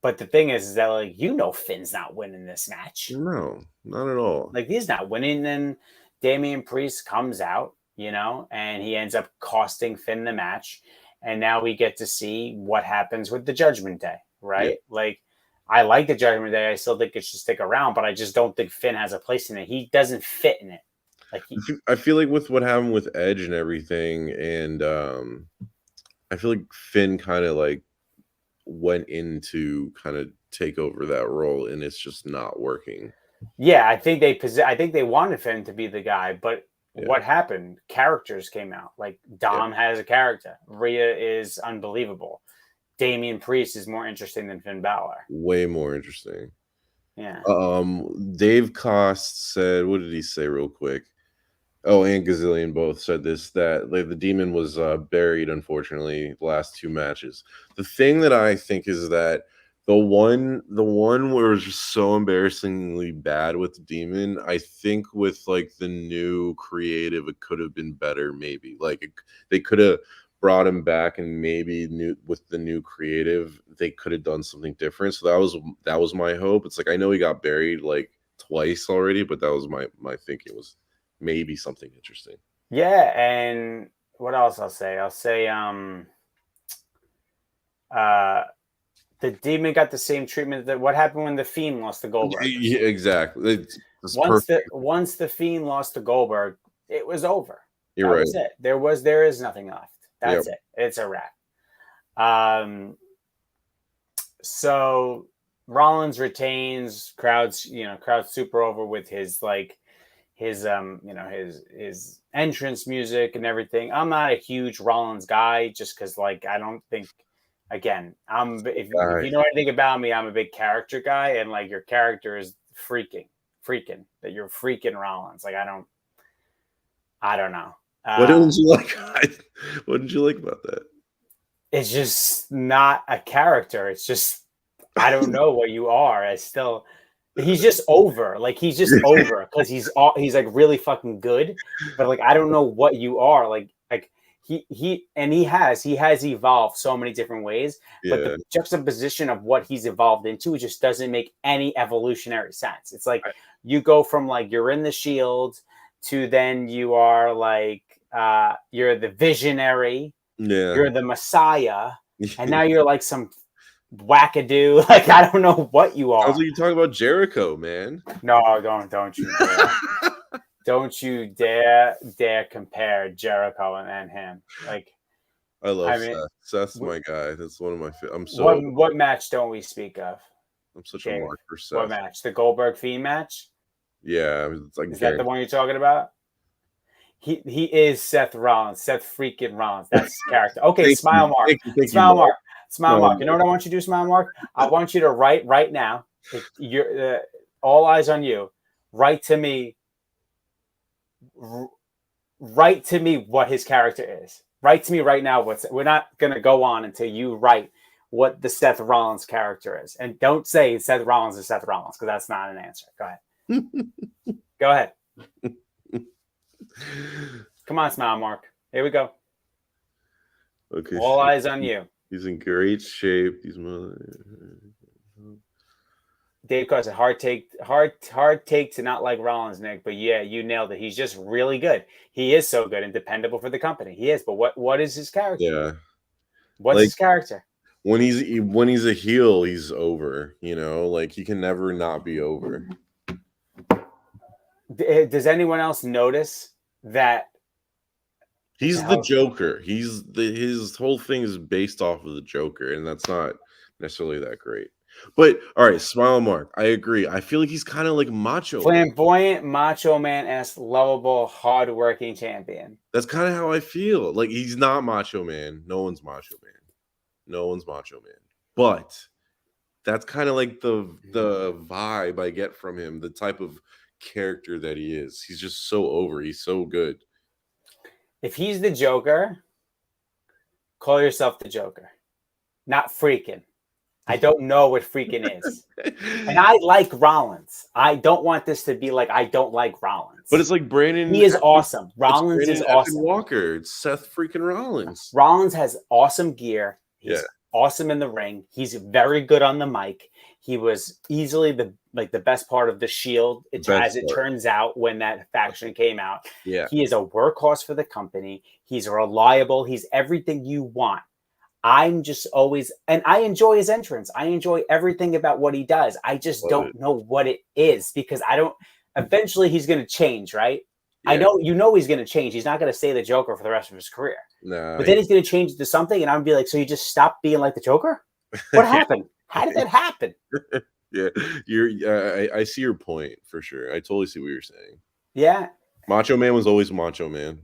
But the thing is that like Finn's not winning this match. No, not at all. Like he's not winning. Then Damian Priest comes out, and he ends up costing Finn the match. And now we get to see what happens with the Judgment Day, right? Yeah. Like, I like the Judgment Day. I still think it should stick around, but I just don't think Finn has a place in it. He doesn't fit in it. Like I feel like with what happened with Edge and everything, and I feel like Finn kind of like went in to kind of take over that role, and it's just not working. Yeah, I think they wanted Finn to be the guy, but what happened? Characters came out. Like Dom has a character. Rhea is unbelievable. Damian Priest is more interesting than Finn Balor. Way more interesting. Yeah. Dave Cost said, what did he say real quick? Oh, and Gazillion both said this, that like, the Demon was buried, unfortunately, the last two matches. The thing that I think is that the one where it was just so embarrassingly bad with the Demon, I think with like the new creative, it could have been better. Maybe like they could have brought him back, and maybe with the new creative, they could have done something different. So that was my hope. It's like I know he got buried like twice already, but that was my thinking was maybe something interesting. Yeah, and what else I'll say? The Demon got the same treatment that what happened when the Fiend lost to Goldberg. Yeah, exactly. Once the Fiend lost to Goldberg, it was over. You're right. Was it. There is nothing left. That's it. It's a wrap. So Rollins retains. Crowd's super over with his his his entrance music and everything. I'm not a huge Rollins guy just because like I don't think again if you know anything about me, I'm a big character guy, and like your character is freaking that you're freaking Rollins. Like I don't know. What didn't you like? What did you like about that? It's just not a character. It's just I don't know what you are. He's just over. Like he's just over because he's like really fucking good. But like I don't know what you are. Like he has evolved so many different ways. Yeah. But the juxtaposition of what he's evolved into just doesn't make any evolutionary sense. It's like you go from like you're in the Shield to then you are like you're the visionary. Yeah. You're the Messiah, and now you're like some wackadoo. Like I don't know what you are. Sounds like you talking about Jericho, man. No, don't you dare. Don't you dare compare Jericho and him. Like I love Seth. Seth's my guy. That's one of my what match don't we speak of? I'm such a mark for Seth. What match? The Goldberg Fiend match? Yeah, it's like is that the one you're talking about? He is Seth Rollins. Seth freaking Rollins. That's his character. Okay, Smile Mark. Smile Mark. Smile Mark. You know what I want you to do, Smile Mark? I want you to write right now. You're all eyes on you. Write to me what his character is. Write to me right now. We're not gonna go on until you write what the Seth Rollins character is, and don't say Seth Rollins is Seth Rollins because that's not an answer. Go ahead. Go ahead. Come on, Smile Mark. Here we go. Okay. All eyes on you. He's in great shape. Dave Carson, hard take to not like Rollins, Nick. But yeah, you nailed it. He's just really good. He is so good and dependable for the company. He is. But what is his character? Yeah. What's his character? When he's a heel, he's over. You know, like he can never not be over. Does anyone else notice that he's the Joker? His whole thing is based off of the Joker, and that's not necessarily that great. But all right, Smile Mark, I agree. I feel like he's kind of like Macho flamboyant, Macho Man-esque, lovable, hardworking champion. That's kind of how I feel. Like he's not Macho Man. No one's Macho Man. No one's Macho Man. But that's kind of like the vibe I get from him. The type of character that he is. He's just so over. He's so good. If he's the Joker, call yourself the Joker, not freaking. I don't know what freaking is. And I like Rollins. I don't want this to be like I don't like Rollins. But it's like Brandon. He is awesome. Rollins is awesome. Walker. It's Seth freaking Rollins. Rollins has awesome gear. He's awesome in the ring. He's very good on the mic. He was easily the best part of the Shield, as it turns out when that faction came out. Yeah. He is a workhorse for the company. He's reliable. He's everything you want. I'm just always, and I enjoy his entrance. I enjoy everything about what he does. I just don't know what it is because eventually he's going to change, right? Yeah. I know he's going to change. He's not going to stay the Joker for the rest of his career. No. But then he's going to change to something and I'm going to be like, so you just stopped being like the Joker? What happened? How did that happen? Yeah. I see your point for sure. I totally see what you're saying. Yeah. Macho Man was always Macho Man.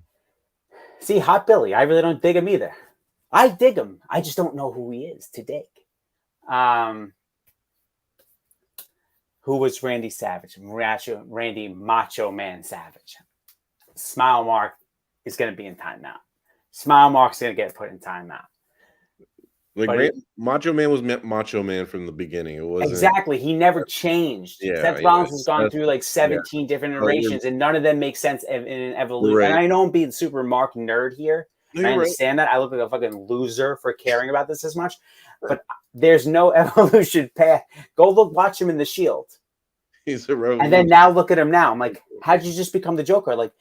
See, Hot Billy, I really don't dig him either. I dig him. I just don't know who he is to dig. Who was Randy Savage? Randy Macho Man Savage. Smile Mark is going to be in timeout. Smile Mark's going to get put in timeout. Like Macho Man was Macho Man from the beginning. It wasn't exactly. He never changed. Yeah, Seth Rollins has gone through like 17 different iterations, and none of them make sense in an evolution. Right. And I know I'm being super Mark nerd here. I understand that. I look like a fucking loser for caring about this as much, but there's no evolution path. Go watch him in the Shield. He's a revolution. And then now look at him now. I'm like, how'd you just become the Joker? Like,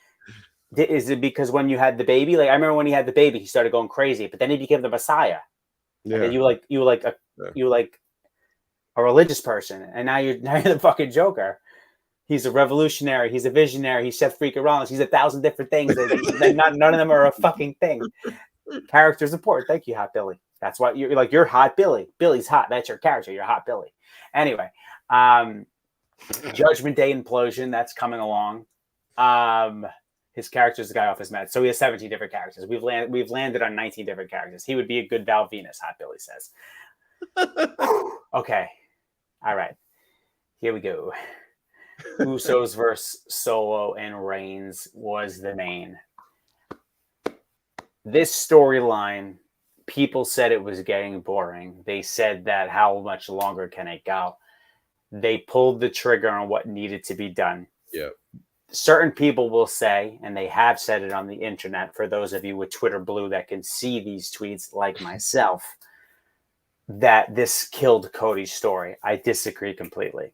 is it because when you had the baby? Like, I remember when he had the baby, he started going crazy, but then he became the Messiah. Yeah. And you like a religious person, and now you're the fucking Joker. He's a revolutionary. He's a visionary. He's Seth freaking Rollins. He's 1,000 different things. None of them are a fucking thing. Character's important. Thank you, Hot Billy. That's what you're like. You're Hot Billy. Billy's hot. That's your character. You're Hot Billy. Anyway, Judgment Day Implosion. That's coming along. His character is the guy off his meds. So he has 17 different characters. We've landed on 19 different characters. He would be a good Val Venus, Hot Billy says. Okay. All right. Here we go. Usos versus Solo and Reigns was the main. This storyline, people said it was getting boring. They said that how much longer can it go? They pulled the trigger on what needed to be done. Yeah. Certain people will say, and they have said it on the internet, for those of you with Twitter Blue that can see these tweets like myself, that this killed Cody's story. I disagree completely.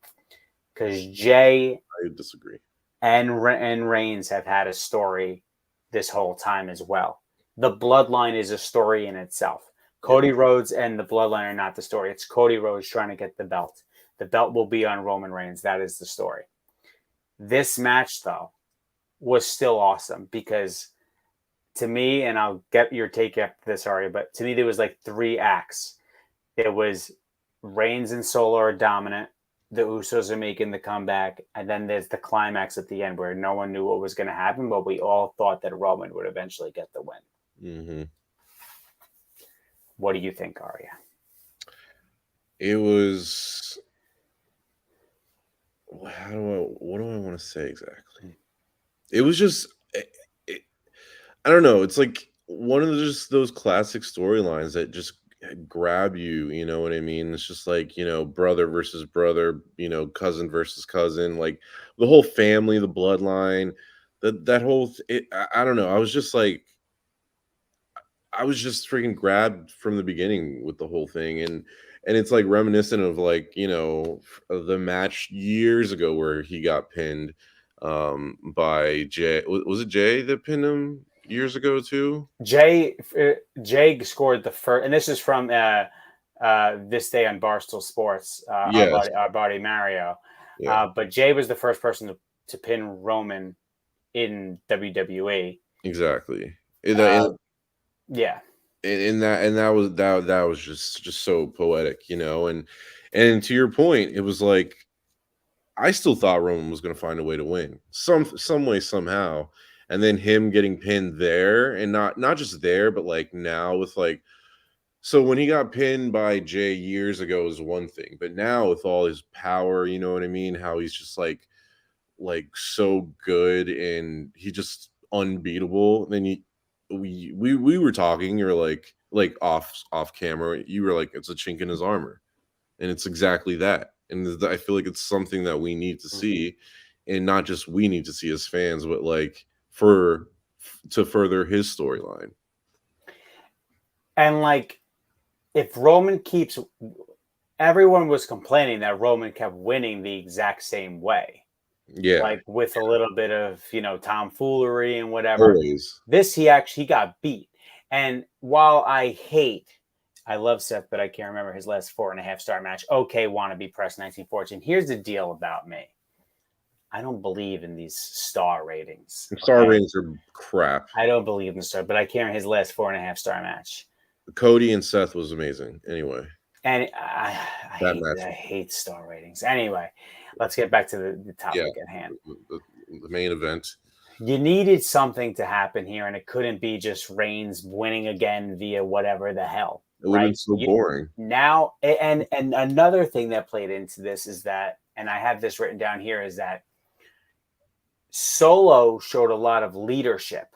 Because Jay I disagree. And Reigns have had a story this whole time as well. The Bloodline is a story in itself. Cody Rhodes and the Bloodline are not the story. It's Cody Rhodes trying to get the belt. The belt will be on Roman Reigns. That is the story. This match, though, was still awesome because to me, and I'll get your take after this, Ari, but to me, there was like 3 acts. There was Reigns and Solo are dominant. The Usos are making the comeback. And then there's the climax at the end where no one knew what was going to happen, but we all thought that Roman would eventually get the win. Mm-hmm. What do you think, Arya? It was... what do I want to say exactly? It was just... I don't know. It's like one of just those classic storylines that just grab you, you know what I mean? It's just like, brother versus brother, cousin versus cousin, like the whole family, the bloodline, that whole I don't know. I was just freaking grabbed from the beginning with the whole thing, and it's like reminiscent of like, the match years ago where he got pinned by Jay. Was it Jay that pinned him years ago too? Jay scored the first, and this is from this day on Barstool Sports. Yes. Our buddy Mario. Yeah. But Jay was the first person to pin Roman in WWE. Exactly. Yeah. And that was just so poetic, and to your point, it was like I still thought Roman was going to find a way to win some way somehow. And then him getting pinned there, and not just there, but like now with like, so when he got pinned by Jay years ago is one thing, but now with all his power, you know what I mean? How he's just like so good and he just unbeatable. Then we were talking, you're like off camera, you were like, it's a chink in his armor, and it's exactly that. And I feel like it's something that we need to see, and not just we need to see as fans, but like to further his storyline. And like, if Roman keeps, everyone was complaining that Roman kept winning the exact same way. Yeah. Like with a little bit of, tomfoolery and whatever. Always. This, he got beat. And while I love Seth, but I can't remember his last 4.5-star match. Okay, wannabe press 1914. Here's the deal about me. I don't believe in these star ratings. Star ratings are crap. I don't believe in star, but I can't remember his last 4.5-star match. Cody and Seth was amazing. Anyway. And I hate star ratings. Anyway, let's get back to the topic at hand. The main event. You needed something to happen here, and it couldn't be just Reigns winning again via whatever the hell. It would have been so boring. Now, and another thing that played into this is that, and I have this written down here, is that Solo showed a lot of leadership.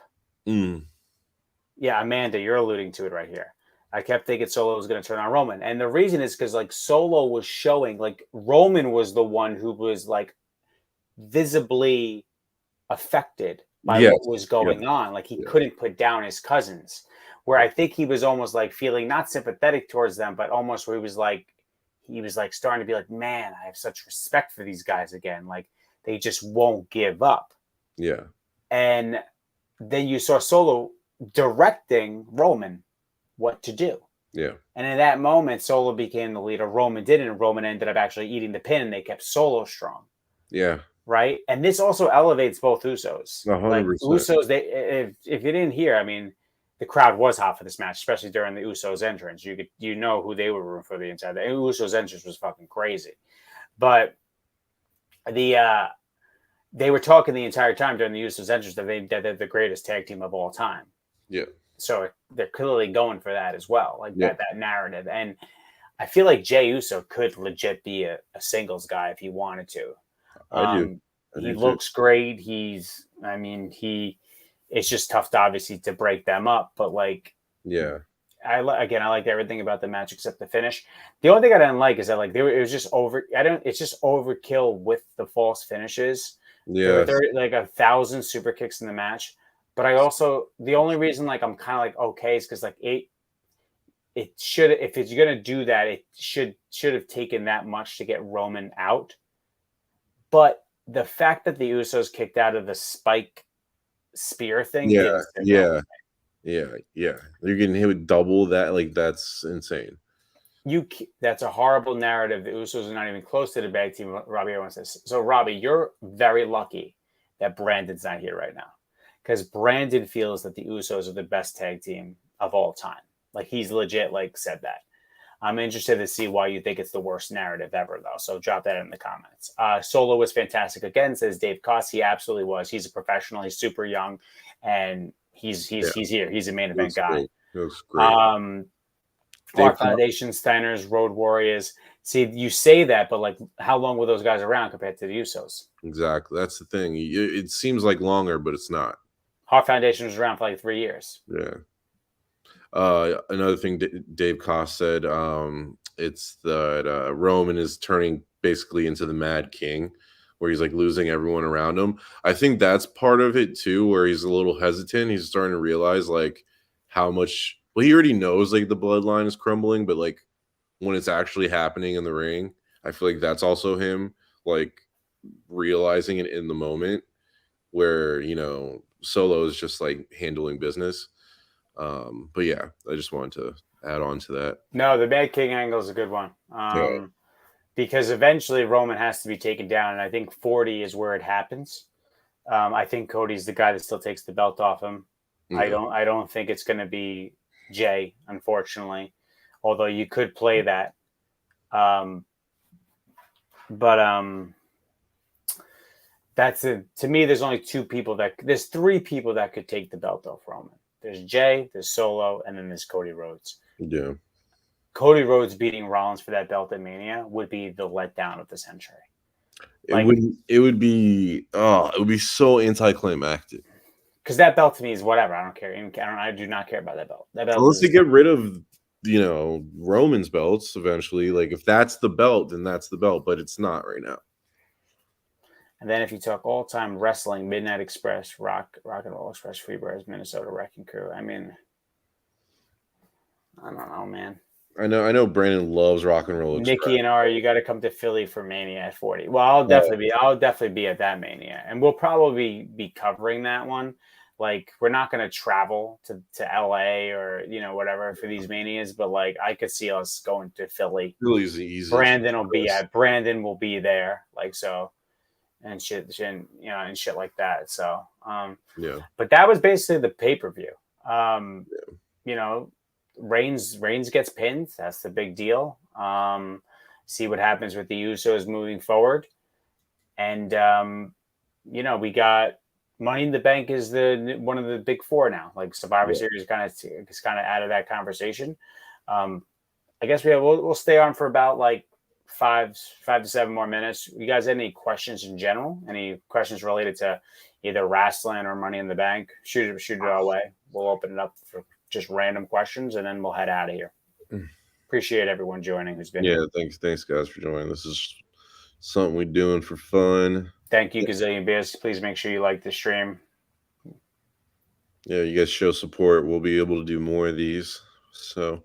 Yeah, Amanda, you're alluding to it right here. I kept thinking Solo was going to turn on Roman. And the reason is because like Solo was showing, like Roman was the one who was like visibly affected by what was going on. Like he couldn't put down his cousins, where I think he was almost like feeling not sympathetic towards them, but almost where he was like starting to be like, man, I have such respect for these guys again. Like they just won't give up. Yeah. And then you saw Solo directing Roman what to do. Yeah. And in that moment, Solo became the leader. Roman didn't, and Roman ended up actually eating the pin, and they kept Solo strong. Yeah. Right? And this also elevates both Usos. 100%. Like Usos, if you didn't hear, I mean, the crowd was hot for this match, especially during the Usos entrance. You know who they were rooting for the entire. The Usos entrance was fucking crazy. But they were talking the entire time during the Usos entrance that they're the greatest tag team of all time. Yeah. So they're clearly going for that as well, like Yeah. that narrative. And I feel like Jey Uso could legit be a singles guy if he wanted to. I do. He looks great. It's just tough to obviously to break them up, but like, yeah. I liked everything about the match except the finish. The only thing I didn't like is that like it was just over. It's just overkill with the false finishes. Yeah. There were like 1,000 super kicks in the match. But I also, the only reason like I'm kind of like okay is because like it should, if it's gonna do that, it should have taken that much to get Roman out. But the fact that the Usos kicked out of the spike spear thing, yeah, you're getting hit with double that. Like that's insane. That's a horrible narrative. The Usos are not even close to the bad team. Robbie Owens says so. Robbie, you're very lucky that Brandon's not here right now, because Brandon feels that the Usos are the best tag team of all time. Like he's legit like said that. I'm interested to see why you think it's the worst narrative ever, though. So drop that in the comments. Solo was fantastic again, says Dave Koss. He absolutely was. He's a professional. He's super young, and he's here. He's a main event guy. Looks great. Our Foundation, Steiners, Road Warriors. See, you say that, but like, how long were those guys around compared to the Usos? Exactly. That's the thing. It seems like longer, but it's not. Our Foundation was around for like 3 years. Yeah. Another thing Dave Koss said, it's that Roman is turning basically into the Mad King, where he's like losing everyone around him. I think that's part of it too, where he's a little hesitant. He's starting to realize like how much. Well, he already knows like the bloodline is crumbling, but like when it's actually happening in the ring, I feel like that's also him like realizing it in the moment, where Solo is just like handling business. But yeah, I just wanted to add on to that. No, the Mad King angle is a good one. Because eventually Roman has to be taken down, and I think 40 is where it happens. I think Cody's the guy that still takes the belt off him. Yeah. I don't think it's going to be Jey, unfortunately, although you could play that. That's it. To me, there's only there's 3 people that could take the belt off Roman. There's Jey, there's Solo, and then there's Cody Rhodes. Yeah. Cody Rhodes beating Rollins for that belt at Mania would be the letdown of the century. It would be so anticlimactic. Because that belt to me is whatever. I don't care. I do not care about that belt. Unless they get rid of Roman's belts eventually. Like if that's the belt, then that's the belt. But it's not right now. And then if you talk all-time wrestling, Midnight Express, Rock and Roll Express, Freebirds, Minnesota Wrecking Crew. I mean, I don't know, man. I know Brandon loves Rock and Roll Express. Nikki and Ari, you got to come to Philly for Mania at 40. Well, I'll definitely be at that Mania. And we'll probably be covering that one. Like, we're not going to travel to LA or, whatever for these Manias, but like, I could see us going to Philly. Philly's easy. Brandon will be there. Like, so. And shit, and shit like that. So, yeah. But that was basically the pay-per-view. Reigns gets pinned. That's the big deal. See what happens with the Usos moving forward. And, we got Money in the Bank is one of the big 4 now. Like Survivor Series is kind of out of that conversation. I guess we'll stay on for about like 5 to 7 more minutes. You guys have any questions in general? Any questions related to either Rasslin or Money in the Bank? Shoot it our way. We'll open it up for just random questions, and then we'll head out of here. Appreciate everyone joining who's been here. Thanks guys for joining. This is something we're doing for fun. Thank you, Gazillion Beers. Please make sure you like the stream. Yeah, you guys show support. We'll be able to do more of these. So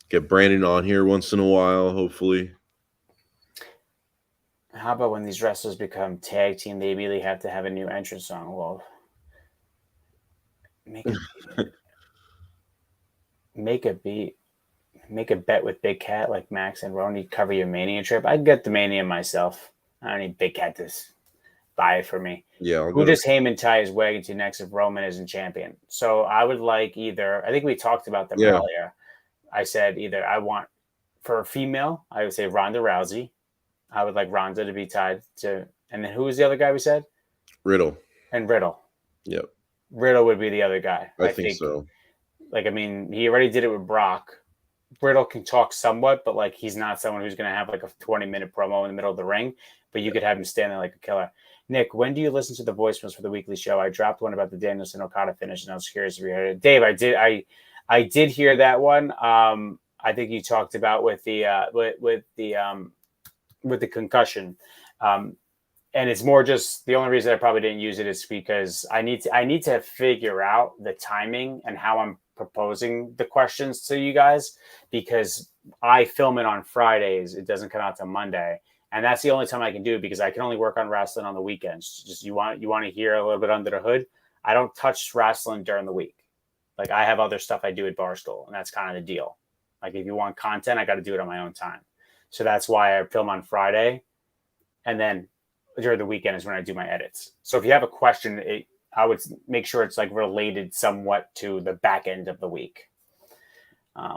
get Brandon on here once in a while, hopefully. How about when these wrestlers become tag team, they immediately have to have a new entrance song? Well, make a beat. Make a bet with Big Cat like Max and Roni. Cover your Mania trip. I'd get the Mania myself. I don't need Big Cat to buy it for me. Yeah. Who does Heyman tie his wagon to next if Roman isn't champion? So I would like either. I think we talked about them earlier. I said either I want for a female, I would say Ronda Rousey. I would like Ronda to be tied to And then who was the other guy we said? Riddle. And Riddle. Yep. Riddle would be the other guy. I think so. Like, I mean, he already did it with Brock. Riddle can talk somewhat, but like he's not someone who's going to have like a 20-minute promo in the middle of the ring. But you could have him stand there like a killer. Nick, when do you listen to the voicemails for the weekly show? I dropped one about the Danielson Okada finish, and I was curious if you heard it. Dave, I did hear that one. I think you talked about with the concussion. And it's more just the only reason I probably didn't use it is because I need to figure out the timing and how I'm proposing the questions to you guys, because I film it on Fridays. It doesn't come out till Monday. And that's the only time I can do it because I can only work on Rasslin on the weekends. Just you want to hear a little bit under the hood. I don't touch Rasslin during the week. Like I have other stuff I do at Barstool, and that's kind of the deal. Like if you want content, I got to do it on my own time. So that's why I film on Friday, and then during the weekend is when I do my edits. So if you have a question, I would make sure it's like related somewhat to the back end of the week.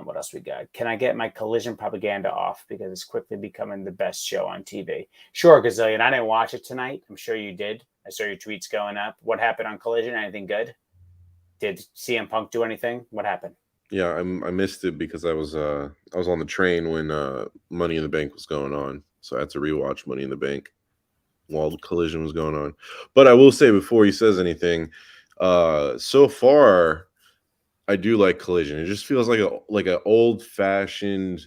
What else we got? Can I get my Collision propaganda off because it's quickly becoming the best show on TV? Sure, Gazillion. I didn't watch it tonight. I'm sure you did. I saw your tweets going up. What happened on Collision? Anything good? Did CM Punk do anything? What happened? Yeah, I missed it because I was on the train when Money in the Bank was going on, so I had to rewatch Money in the Bank while the Collision was going on. But I will say before he says anything, so far I do like Collision. It just feels like an old fashioned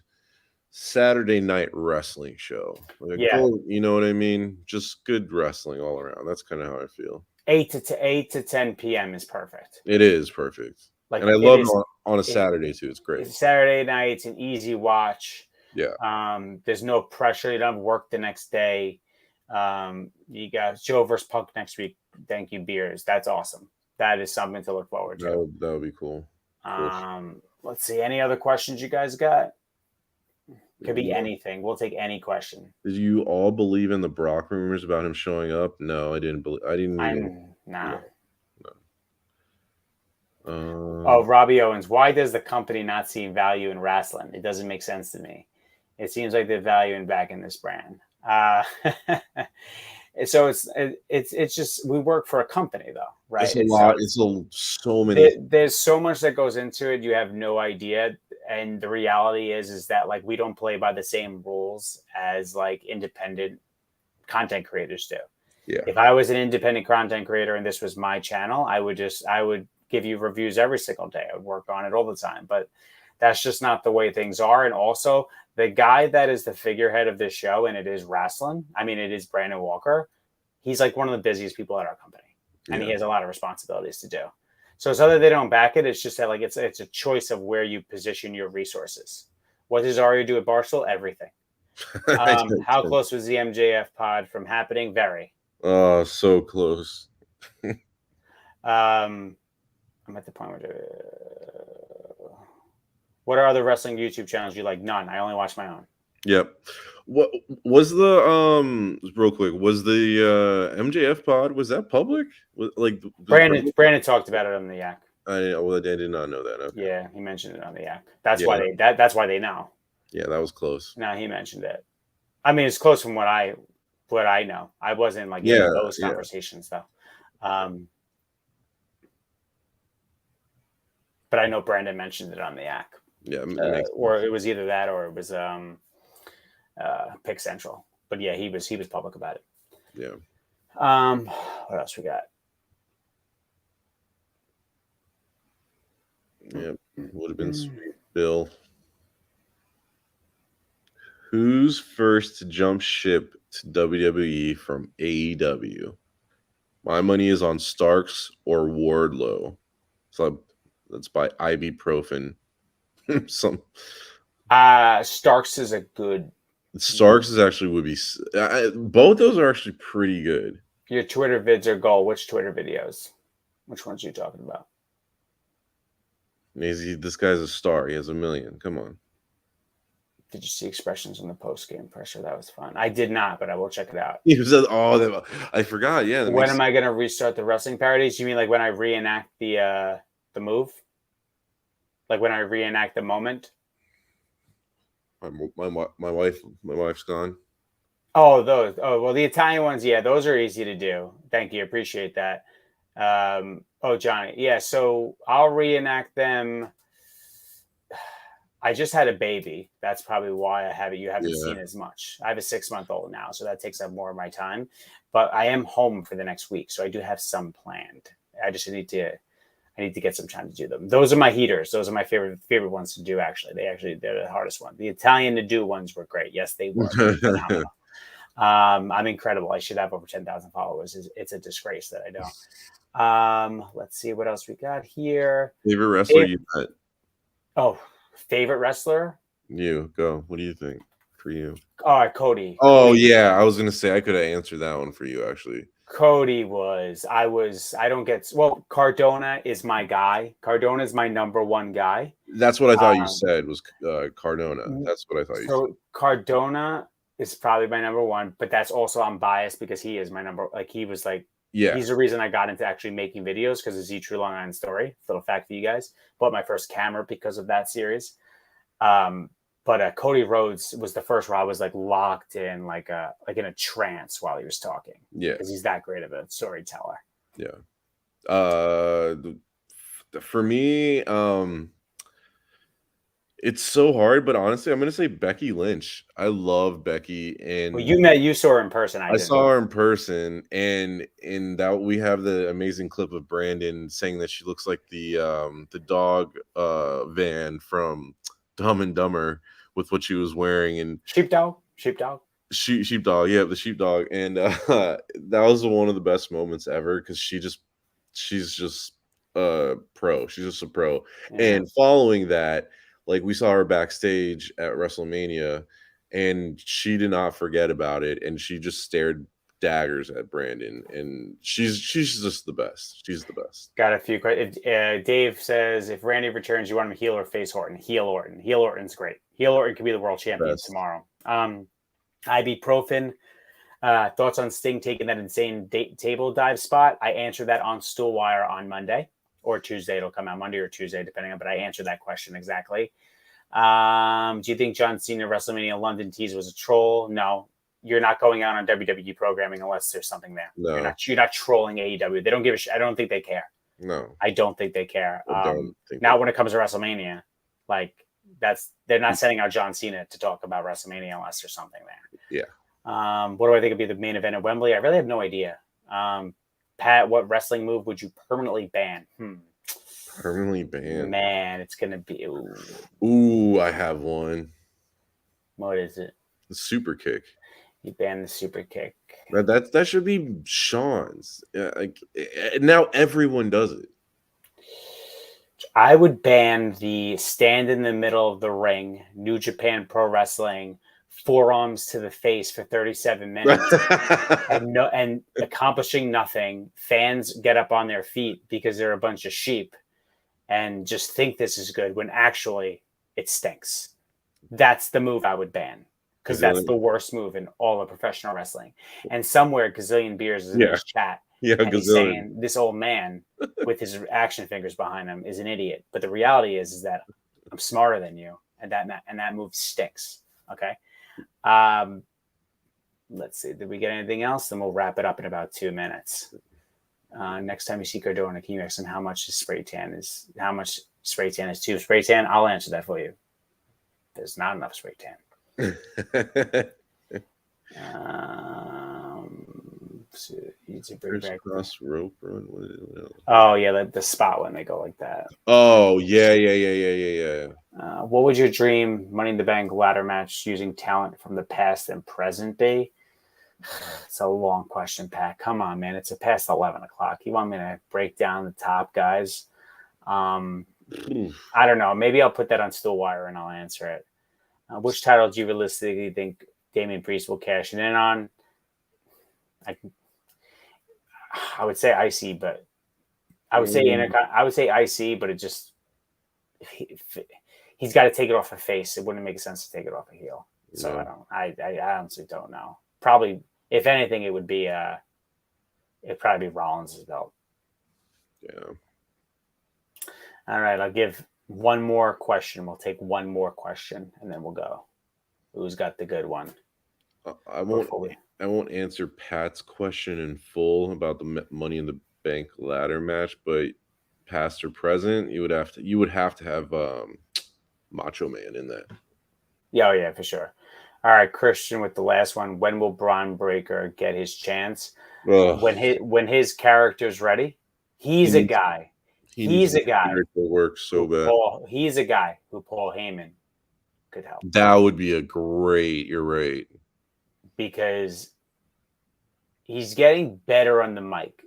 Saturday night wrestling show. You know what I mean? Just good wrestling all around. That's kind of how I feel. 8 to 10 p.m. is perfect. It is perfect. Like, and I love it on a Saturday too. It's great. It's Saturday night. It's an easy watch. Yeah. There's no pressure. You don't have work the next day. You got Joe versus Punk next week. Thank you, beers. That's awesome. That is something to look forward to. That would be cool. Let's see. Any other questions you guys got? Could be anything. We'll take any question. Did you all believe in the Brock rumors about him showing up? No, I didn't believe. I didn't. Nah. No. Robbie Owens. Why does the company not see value in wrestling? It doesn't make sense to me. It seems like they're valuing back in this brand. So it's just we work for a company though, right? It's a lot. It's so many. There's so much that goes into it. You have no idea. And the reality is that like we don't play by the same rules as like independent content creators do. Yeah. If I was an independent content creator and this was my channel, I would give you reviews every single day. I would work on it all the time. But that's just not the way things are. And also the guy that is the figurehead of this show, and it is Rasslin. I mean, it is Brandon Walker. He's like one of the busiest people at our company. And he has a lot of responsibilities to do. So it's not that they don't back it. It's just that like it's a choice of where you position your resources. What does Arya do at Barstool? Everything. How close was the MJF pod from happening? Very. Oh, so close. I'm at the point where. What are other wrestling YouTube channels you like? None. I only watch my own. Yep. What was the real quick? Was the MJF pod? Was that public? Brandon talked about it on the Yak. I did not know that. Okay. Yeah, he mentioned it on the Yak. That's why they know. Yeah, that was close. No, he mentioned it. I mean, it's close from what I know. I wasn't like in those conversations though. But I know Brandon mentioned it on the Yak. Yeah, or it was either that or it was Pick Central. But yeah, he was public about it. Yeah. What else we got? Yeah, would have been sweet. Bill. Who's first to jump ship to WWE from AEW? My money is on Starks or Wardlow. So that's by ibuprofen. Starks is a good. Starks is actually would be. Both those are actually pretty good. Your Twitter vids are gold. Which Twitter videos? Which ones are you talking about? This guy's a star. He has 1 million. Come on. Did you see expressions in the post game pressure? That was fun. I did not, but I will check it out. I forgot. Yeah. When am I going to restart the wrestling parodies? You mean like when I reenact the move? Like when I reenact the moment? My wife's gone. Oh, those. Oh, well, the Italian ones, yeah, those are easy to do. Thank you, appreciate that. Oh, Johnny, yeah. So I'll reenact them. I just had a baby. That's probably why you haven't Yeah. seen as much. I have a 6-month-old now, so that takes up more of my time. But I am home for the next week, so I do have some planned. I just need to get some time to do them. Those are my heaters. Those are my favorite ones to do. Actually, they're the hardest one. The Italian to do ones were great. Yes, they were phenomenal. I'm incredible. I should have over 10,000 followers. It's a disgrace that I don't. Let's see what else we got here. Favorite wrestler you met? Oh, favorite wrestler? You go. What do you think for you? Cody. Oh Cody. yeah, I was gonna say I could have answered that one for you actually. Cody I don't get, well, Cardona is my guy. Cardona is my number one guy. That's what I thought you said was Cardona. That's what I thought you said. So Cardona is probably my number one, but that's also, I'm biased because he is my he's the reason I got into actually making videos, because of Z True Long Island Story. Little fact for you guys. Bought my first camera because of that series. But Cody Rhodes was the first where I was like locked in, like in a trance while he was talking. Yeah, because he's that great of a storyteller. Yeah. For me, it's so hard, but honestly, I'm gonna say Becky Lynch. I love Becky, and well, you saw her in person. I saw her in person, and in that we have the amazing clip of Brandon saying that she looks like the dog van from Dumb and Dumber with what she was wearing, and sheepdog, sheepdog, yeah, the sheepdog, and that was one of the best moments ever because she's just a pro. She's just a pro, and following that, like we saw her backstage at WrestleMania, and she did not forget about it, and she just stared daggers at Brandon, and she's just the best. She's the best. Got a few questions. Dave says, if Randy returns, you want him to heel or face Orton? Heel Orton. Heel Orton's great. Heel Orton could be the world champion tomorrow. Ibuprofen. Thoughts on Sting taking that insane table dive spot? I answered that on Stool Wire on Monday or Tuesday. It'll come out Monday or Tuesday, depending on. But I answered that question exactly. Do you think John Cena WrestleMania London tease was a troll? No. You're not going out on WWE programming unless there's something there. No. You're not trolling AEW. They don't give a shit. I don't think they care. No. I don't think they care. Now, when it comes to WrestleMania, they're not sending out John Cena to talk about WrestleMania unless there's something there. Yeah. What do I think would be the main event at Wembley? I really have no idea. Pat, what wrestling move would you permanently ban? Permanently ban? Man, it's gonna be. Ooh, I have one. What is it? The super kick. You ban the super kick. That should be Sean's. Now everyone does it. I would ban the stand in the middle of the ring, New Japan Pro Wrestling, forearms to the face for 37 minutes and accomplishing nothing. Fans get up on their feet because they're a bunch of sheep and just think this is good when actually it stinks. That's the move I would ban. Because that's the worst move in all of professional wrestling. And somewhere Gazillion Beers is in his chat. Yeah, and he's saying this old man with his action fingers behind him is an idiot. But the reality is that I'm smarter than you, and that move stinks. Okay. Let's see. Did we get anything else? Then we'll wrap it up in about 2 minutes. Next time you see Cardona, can you ask him how much spray tan is too? Spray tan? I'll answer that for you. There's not enough spray tan. Cross rope run. Oh yeah, the spot when they go like that. Oh yeah. What would your dream Money in the Bank ladder match using talent from the past and present be? It's a long question, Pat. Come on, man. It's past 11 o'clock. You want me to break down the top guys? I don't know. Maybe I'll put that on Stool Wire and I'll answer it. Which title do you realistically think Damian Priest will cash in on? I would say IC, but I would say I would say IC, but it just he's got to take it off a face. It wouldn't make sense to take it off a heel. So I honestly don't know. Probably, if anything, it'd probably be Rollins' belt. Yeah. All right, I'll give one more question. We'll take one more question, and then we'll go. Who's got the good one? I won't answer Pat's question in full about the Money in the Bank ladder match, but past or present, you would have to have Macho Man in that. Yeah, oh yeah, for sure. All right, Christian with the last one. When will Braun Breaker get his chance? When his character's ready. He's a guy. He's a guy who works so bad. He's a guy who Paul Heyman could help. That would be a great. You're right, because he's getting better on the mic,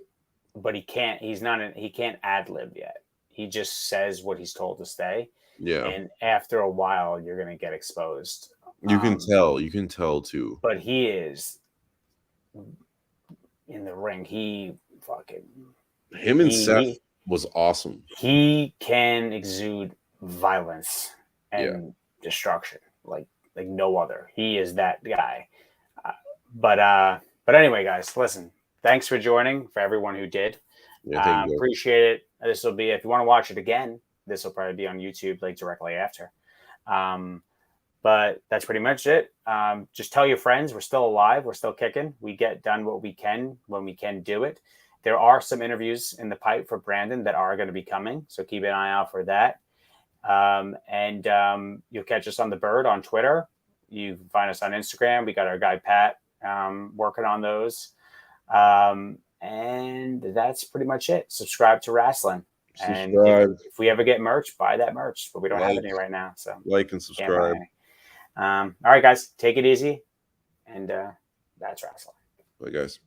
but he can't. He can't ad lib yet. He just says what he's told to say. Yeah, and after a while, you're gonna get exposed. You can tell. You can tell too. But he is in the ring. Seth was awesome. He can exude violence and destruction like no other. He is that guy. But anyway, guys, listen. Thanks for joining. For everyone who did, appreciate it. This will be, if you want to watch it again, this will probably be on YouTube like directly after. But that's pretty much it. Just tell your friends we're still alive. We're still kicking. We get done what we can when we can do it. There are some interviews in the pipe for Brandon that are going to be coming. So keep an eye out for that. And you'll catch us on The Bird on Twitter. You can find us on Instagram. We got our guy, Pat, working on those. And that's pretty much it. Subscribe to Rasslin. And if we ever get merch, buy that merch. But we don't have any right now. So like and subscribe. All right, guys, take it easy. And that's Rasslin. Bye, guys.